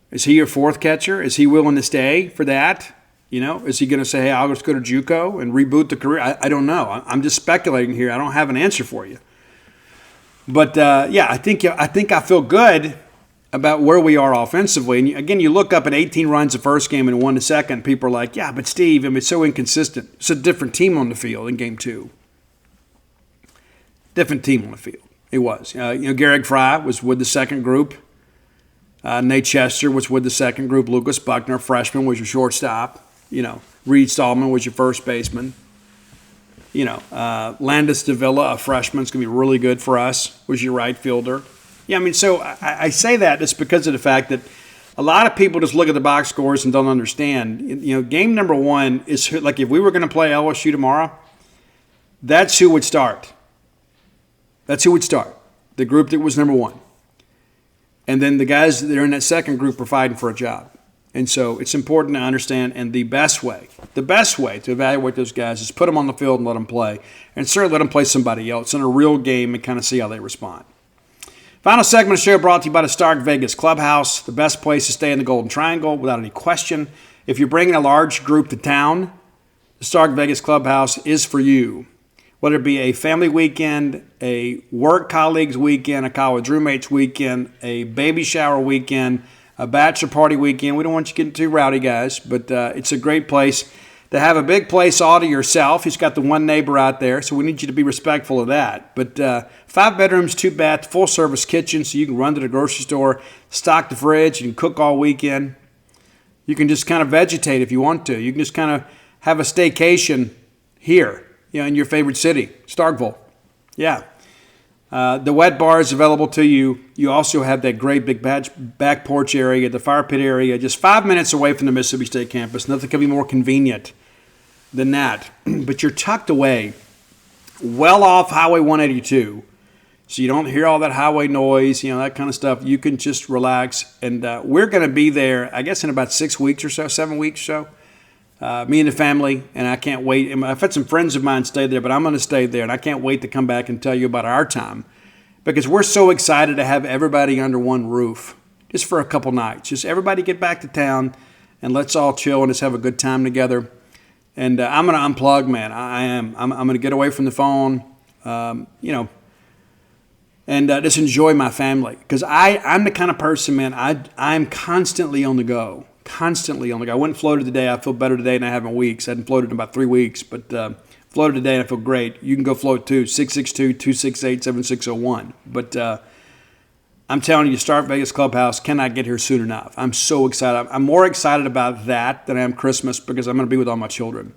Is he your 4th catcher? Is he willing to stay for that? Is he going to say, hey, I'll just go to JUCO and reboot the career? I don't know. I'm just speculating here. I don't have an answer for you. But, I think I feel good about where we are offensively. And, again, you look up at 18 runs the first game and 1 the second. People are like, yeah, but Steve, it's so inconsistent. It's a different team on the field in game 2. Different team on the field. It was. Garrick Fry was with the second group. Nate Chester was with the second group. Lucas Buckner, freshman, was your shortstop. Reed Stallman was your first baseman. Landis Davila, a freshman, is going to be really good for us, was your right fielder. Yeah, I mean, so I say that just because of the fact that a lot of people just look at the box scores and don't understand. You know, game number one is like if we were going to play LSU tomorrow, that's who would start. That's who would start. The group that was number one. And then the guys that are in that second group are fighting for a job. And so it's important to understand, and the best way to evaluate those guys is put them on the field and let them play. And certainly let them play somebody else in a real game and kind of see how they respond. Final segment of the show brought to you by the Stark Vegas Clubhouse, the best place to stay in the Golden Triangle without any question. If you're bringing a large group to town, the Stark Vegas Clubhouse is for you. Whether it be a family weekend, a work colleagues weekend, a college roommates weekend, a baby shower weekend, a bachelor party weekend. We don't want you getting too rowdy, guys, but it's a great place to have a big place all to yourself. He's got the one neighbor out there, so we need you to be respectful of that. But 5 bedrooms, 2 baths, full-service kitchen, so you can run to the grocery store, stock the fridge, you can cook all weekend. You can just kind of vegetate if you want to. You can just kind of have a staycation here, in your favorite city, Starkville. Yeah. The wet bar is available to you. You also have that great big back porch area, the fire pit area, just 5 minutes away from the Mississippi State campus. Nothing could be more convenient than that. But you're tucked away well off Highway 182, so you don't hear all that highway noise, that kind of stuff. You can just relax. And we're going to be there, I guess, in about 6 weeks or so, 7 weeks or so. Me and the family, and I can't wait. I've had some friends of mine stay there, but I'm going to stay there, and I can't wait to come back and tell you about our time because we're so excited to have everybody under one roof just for a couple nights. Just everybody get back to town, and let's all chill and just have a good time together. And I'm going to unplug, man. I am. I'm going to get away from the phone, and just enjoy my family because I'm the kind of person, man, I'm constantly on the go. Constantly on the go. I went and floated today. I feel better today than I have in weeks. I hadn't floated in about 3 weeks, but floated today and I feel great. You can go float too, 662-268-7601. But I'm telling you, Stark Vegas Clubhouse cannot get here soon enough. I'm so excited. I'm more excited about that than I am Christmas because I'm going to be with all my children.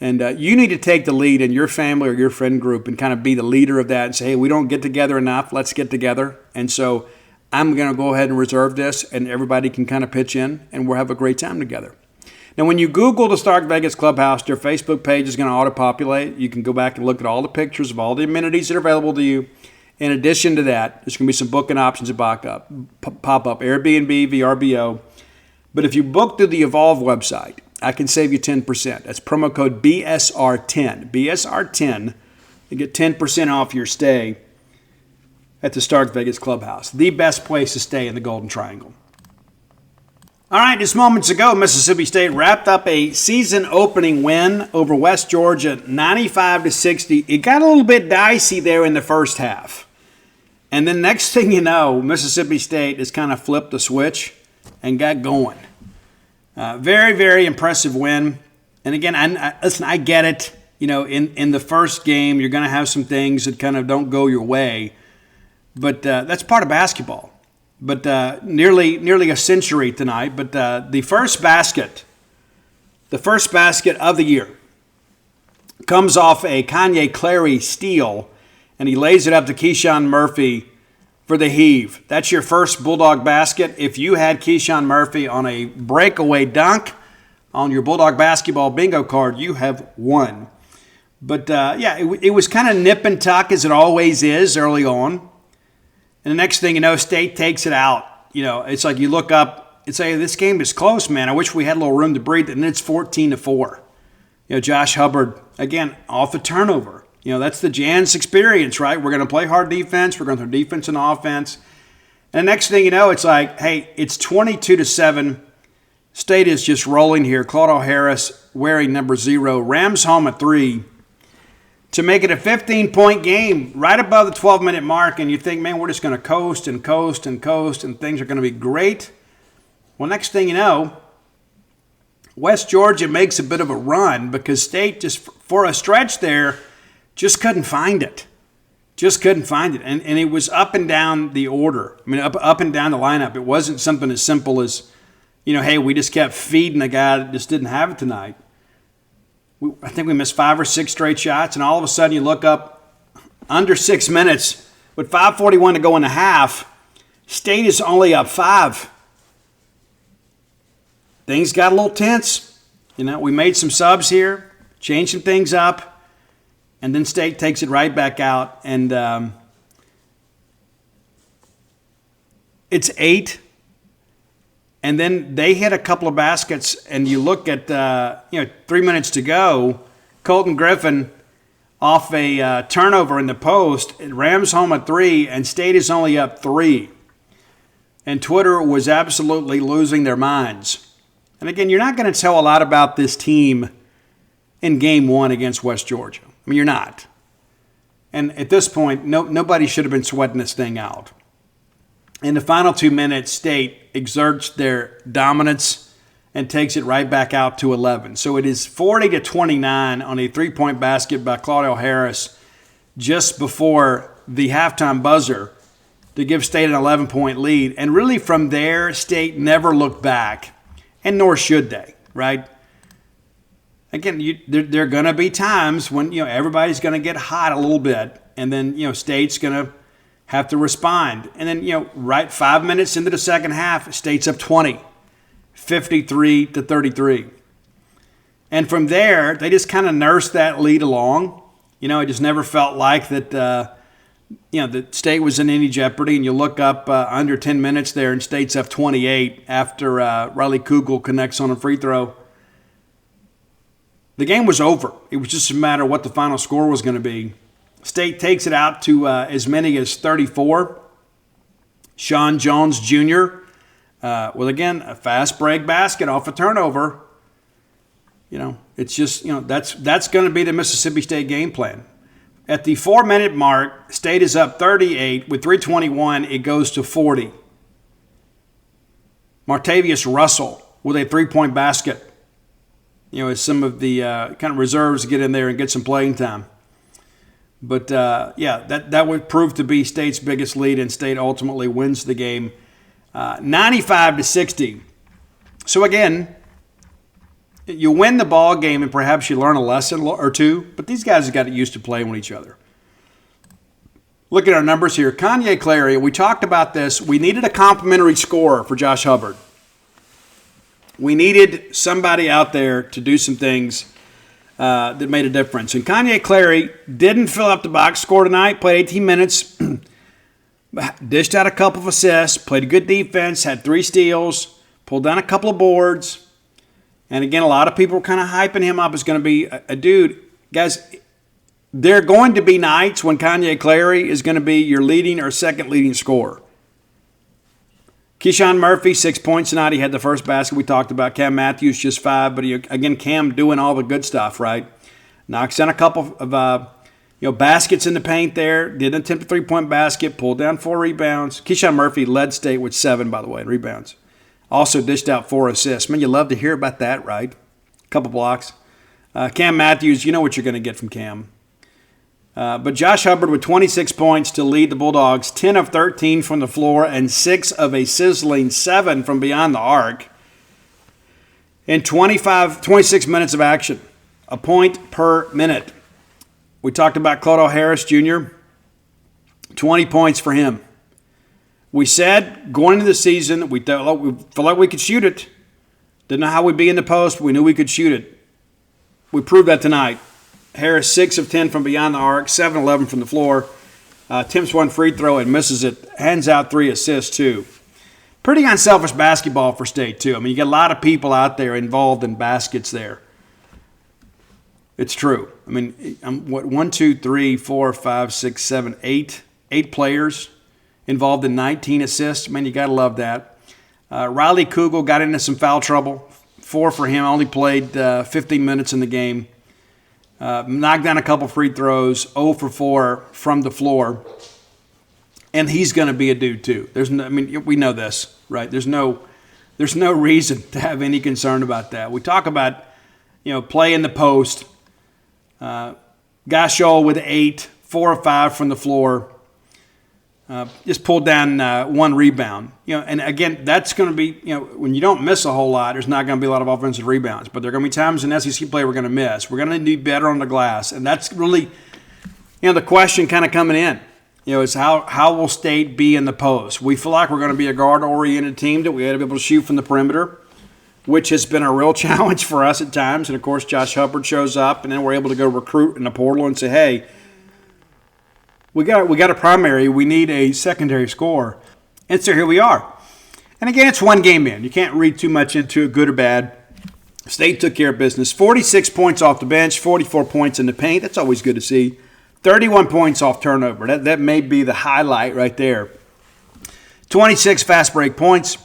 And you need to take the lead in your family or your friend group and kind of be the leader of that and say, hey, we don't get together enough. Let's get together. And so I'm going to go ahead and reserve this, and everybody can kind of pitch in, and we'll have a great time together. Now, when you Google the Stark Vegas Clubhouse, their Facebook page is going to auto-populate. You can go back and look at all the pictures of all the amenities that are available to you. In addition to that, there's going to be some booking options that pop up, Airbnb, VRBO. But if you book through the Evolve website, I can save you 10%. That's promo code BSR10. BSR10 to get 10% off your stay at the Stark Vegas Clubhouse, the best place to stay in the Golden Triangle. All right, just moments ago, Mississippi State wrapped up a season opening win over West Georgia, 95-60. It got a little bit dicey there in the first half. And then next thing you know, Mississippi State has kind of flipped the switch and got going. Very, very impressive win. And again, I get it. In the first game, you're going to have some things that kind of don't go your way. But that's part of basketball. But nearly a century tonight. But the first basket of the year comes off a Kanye Clary steal, and he lays it up to Keyshawn Murphy for the heave. That's your first Bulldog basket. If you had Keyshawn Murphy on a breakaway dunk on your Bulldog basketball bingo card, you have won. But it was kind of nip and tuck as it always is early on. And the next thing you know, State takes it out. It's like you look up and say, this game is close, man. I wish we had a little room to breathe. And then it's 14-4. Josh Hubbard, again, off a turnover. That's the Jans experience, right? We're going to play hard defense. We're going to throw defense and offense. And the next thing you know, it's like, hey, it's 22-7. State is just rolling here. Claudio Harris wearing number 0. Rams home at 3. To make it a 15-point game right above the 12-minute mark, and you think, man, we're just going to coast and coast and coast, and things are going to be great. Well, next thing you know, West Georgia makes a bit of a run because State just, for a stretch there, just couldn't find it. And it was up and down the order. I mean, up and down the lineup. It wasn't something as simple as, hey, we just kept feeding a guy that just didn't have it tonight. I think we missed 5 or 6 straight shots, and all of a sudden you look up under 6 minutes, with 5:41 to go in the half, State is only up 5. Things got a little tense. We made some subs here, changed some things up, and then State takes it right back out, and it's 8. And then they hit a couple of baskets, and you look at 3 minutes to go, Colton Griffin off a turnover in the post, it rams home a 3, and State is only up 3. And Twitter was absolutely losing their minds. And again, you're not going to tell a lot about this team in Game 1 against West Georgia. I mean, you're not. And at this point, nobody should have been sweating this thing out. In the final 2 minutes, State exerts their dominance and takes it right back out to 11. So it is 40-29 on a 3-point basket by Claudio Harris just before the halftime buzzer to give State an 11-point lead. And really from there, State never looked back, and nor should they, right? Again, there are going to be times when everybody's going to get hot a little bit, and then State's going to have to respond. And then, right 5 minutes into the second half, State's up 20, 53-33. And from there, they just kind of nursed that lead along. It just never felt like that, that State was in any jeopardy. And you look up under 10 minutes there, and State's up 28 after Riley Kugel connects on a free throw. The game was over. It was just a matter of what the final score was going to be. State takes it out to as many as 34. Sean Jones Jr. With, again, a fast break basket off a turnover. It's just, that's going to be the Mississippi State game plan. At the 4-minute mark, State is up 38. With 3:21, it goes to 40. Martavius Russell with a 3-point basket. As some of the kind of reserves get in there and get some playing time. But, that would prove to be State's biggest lead, and State ultimately wins the game 95-60. So, again, you win the ball game and perhaps you learn a lesson or two, but these guys have got used to playing with each other. Look at our numbers here. Kanye Clary, we talked about this. We needed a complimentary scorer for Josh Hubbard. We needed somebody out there to do some things that made a difference. And Kanye Clary didn't fill up the box score tonight, played 18 minutes, dished out a couple of assists, played a good defense, had 3 steals, pulled down a couple of boards. And again, a lot of people were kind of hyping him up as going to be a dude. Guys, there are going to be nights when Kanye Clary is going to be your leading or second leading scorer. Keyshawn Murphy, 6 points tonight. He had the first basket we talked about. Cam Matthews, just 5. But, again, Cam doing all the good stuff, right? Knocks down a couple of baskets in the paint there. Didn't attempt a 3-point basket. Pulled down 4 rebounds. Keyshawn Murphy led State with 7, by the way, in rebounds. Also dished out 4 assists. Man, you love to hear about that, right? A couple blocks. Cam Matthews, you know what you're going to get from Cam. But Josh Hubbard with 26 points to lead the Bulldogs, 10 of 13 from the floor and 6 of a sizzling 7 from beyond the arc. In 26 minutes of action, a point per minute. We talked about Claudio Harris Jr., 20 points for him. We said going into the season, we felt like we could shoot it. Didn't know how we'd be in the post, but we knew we could shoot it. We proved that tonight. Harris, 6 of 10 from beyond the arc, 7-11 from the floor. Attempts 1 free throw and misses it. Hands out 3 assists, too. Pretty unselfish basketball for State, too. I mean, you got a lot of people out there involved in baskets there. It's true. I mean, 1, 2, 3, 4, 5, 6, 7, 8 players involved in 19 assists. Man, you got to love that. Riley Kugel got into some foul trouble. 4 for him. Only played 15 minutes in the game. Knocked down a couple free throws, 0 for 4 from the floor. And he's going to be a dude too. We know this, right? There's no reason to have any concern about that. We talk about, play in the post. Gashol with 8, 4 or 5 from the floor. Just pulled down 1 rebound. And again, that's going to be, when you don't miss a whole lot, there's not going to be a lot of offensive rebounds. But there are going to be times in SEC play we're going to miss. We're going to need better on the glass. And that's really, the question kind of coming in. is how will State be in the post? We feel like we're going to be a guard-oriented team, that we got to be able to shoot from the perimeter, which has been a real challenge for us at times. And, of course, Josh Hubbard shows up, and then we're able to go recruit in the portal and say, hey, we got a primary. We need a secondary scorer. And so here we are. And, again, it's one game in. You can't read too much into it, good or bad. State took care of business. 46 points off the bench, 44 points in the paint. That's always good to see. 31 points off turnover. That may be the highlight right there. 26 fast break points.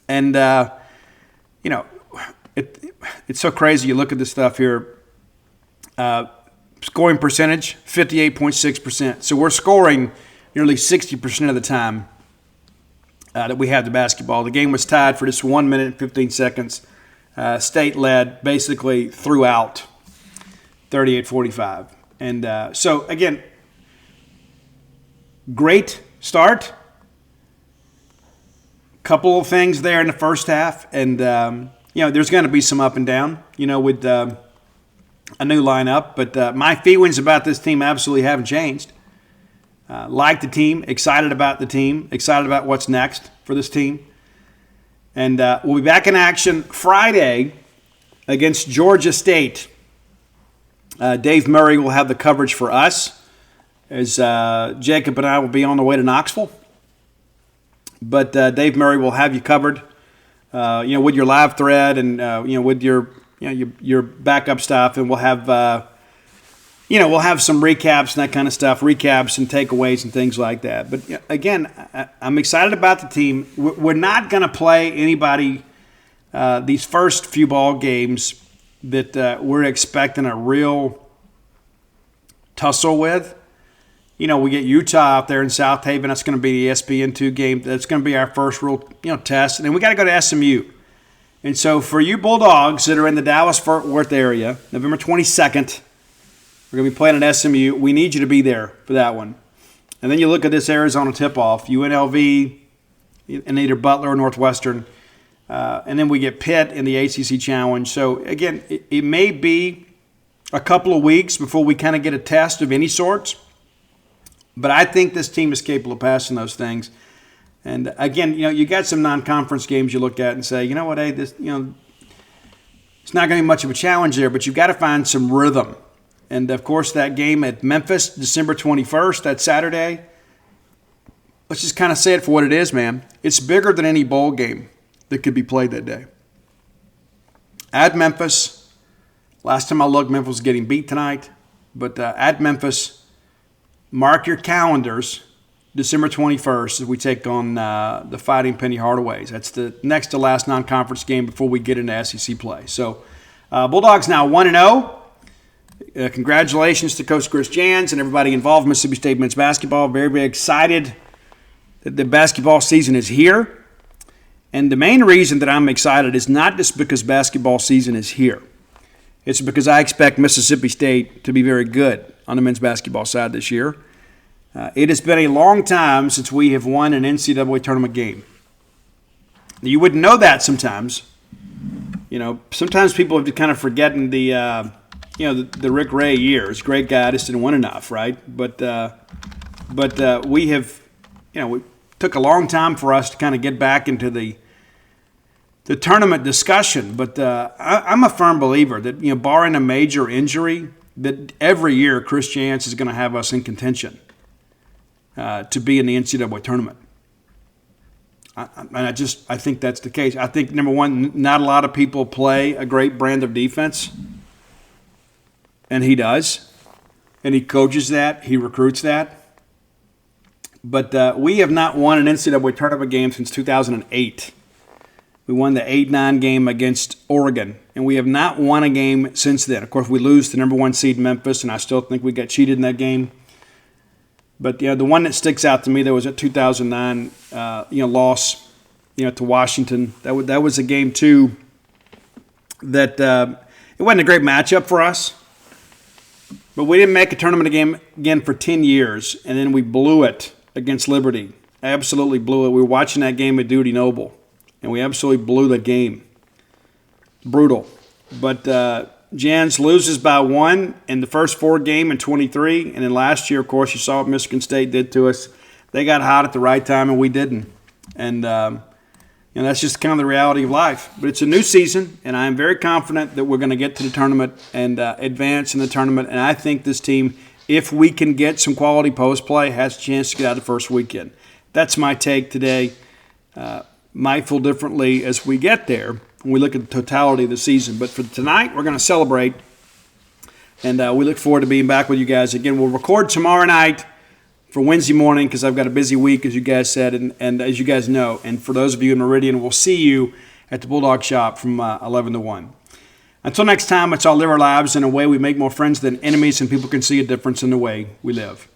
And, it's so crazy. You look at this stuff here. Scoring percentage, 58.6%. So we're scoring nearly 60% of the time that we have the basketball. The game was tied for just 1 minute and 15 seconds. State led basically throughout, 38-45. And so, again, great start. Couple of things there in the first half. And, there's going to be some up and down, with a new lineup. But my feelings about this team absolutely haven't changed. Like the team, excited about the team, excited about what's next for this team. And we'll be back in action Friday against Georgia State. Dave Murray will have the coverage for us, as Jacob and I will be on the way to Knoxville. But Dave Murray will have you covered, with your live thread and with your backup stuff, and we'll have we'll have some recaps and that kind of stuff, recaps and takeaways and things like that. But again, I'm excited about the team. We're not going to play anybody these first few ball games that we're expecting a real tussle with. We get Utah out there in South Haven. That's going to be the ESPN2 game. That's going to be our first real test. And then we got to go to SMU. And so for you Bulldogs that are in the Dallas-Fort Worth area, November 22nd, we're going to be playing at SMU. We need you to be there for that one. And then you look at this Arizona tip-off, UNLV and either Butler or Northwestern. And then we get Pitt in the ACC Challenge. So, again, it may be a couple of weeks before we kind of get a test of any sorts. But I think this team is capable of passing those things. And, again, you got some non-conference games you look at and say, hey, this, it's not going to be much of a challenge there, but you've got to find some rhythm. And, of course, that game at Memphis, December 21st, that Saturday, let's just kind of say it for what it is, man. It's bigger than any bowl game that could be played that day. At Memphis, last time I looked, Memphis was getting beat tonight. But at Memphis, mark your calendars, December 21st, as we take on the Fighting Penny Hardaways. That's the next to last non-conference game before we get into SEC play. So, Bulldogs now 1-0. Congratulations to Coach Chris Jans and everybody involved in Mississippi State men's basketball. Very, very excited that the basketball season is here. And the main reason that I'm excited is not just because basketball season is here. It's because I expect Mississippi State to be very good on the men's basketball side this year. It has been a long time since we have won an NCAA tournament game. You wouldn't know that sometimes. Sometimes people have to kind of forgetting the Rick Ray years. Great guy, just didn't win enough, right? But we have, we took a long time for us to kind of get back into the tournament discussion. But I'm a firm believer that, barring a major injury, that every year Chris Jans is going to have us in contention to be in the NCAA tournament. I think that's the case. I think, number one, not a lot of people play a great brand of defense. And he does. And he coaches that. He recruits that. But we have not won an NCAA tournament game since 2008. We won the 8-9 game against Oregon. And we have not won a game since then. Of course, we lose the number one seed Memphis, and I still think we got cheated in that game. But the one that sticks out to me, there was a 2009 loss to Washington. That was a game, too, that it wasn't a great matchup for us. But we didn't make a tournament game again for 10 years, and then we blew it against Liberty. Absolutely blew it. We were watching that game at Duty Noble, and we absolutely blew the game. Brutal. But Jans loses by 1 in the first 4 game in 23. And then last year, of course, you saw what Michigan State did to us. They got hot at the right time, and we didn't. And that's just kind of the reality of life. But it's a new season, and I am very confident that we're going to get to the tournament and advance in the tournament. And I think this team, if we can get some quality post play, has a chance to get out the first weekend. That's my take today. Might feel differently as we get there when we look at the totality of the season. But for tonight, we're going to celebrate, and we look forward to being back with you guys again. We'll record tomorrow night for Wednesday morning because I've got a busy week, as you guys said, and as you guys know. And for those of you in Meridian, we'll see you at the Bulldog Shop from 11 to 1. Until next time, let's all live our lives in a way we make more friends than enemies, and people can see a difference in the way we live.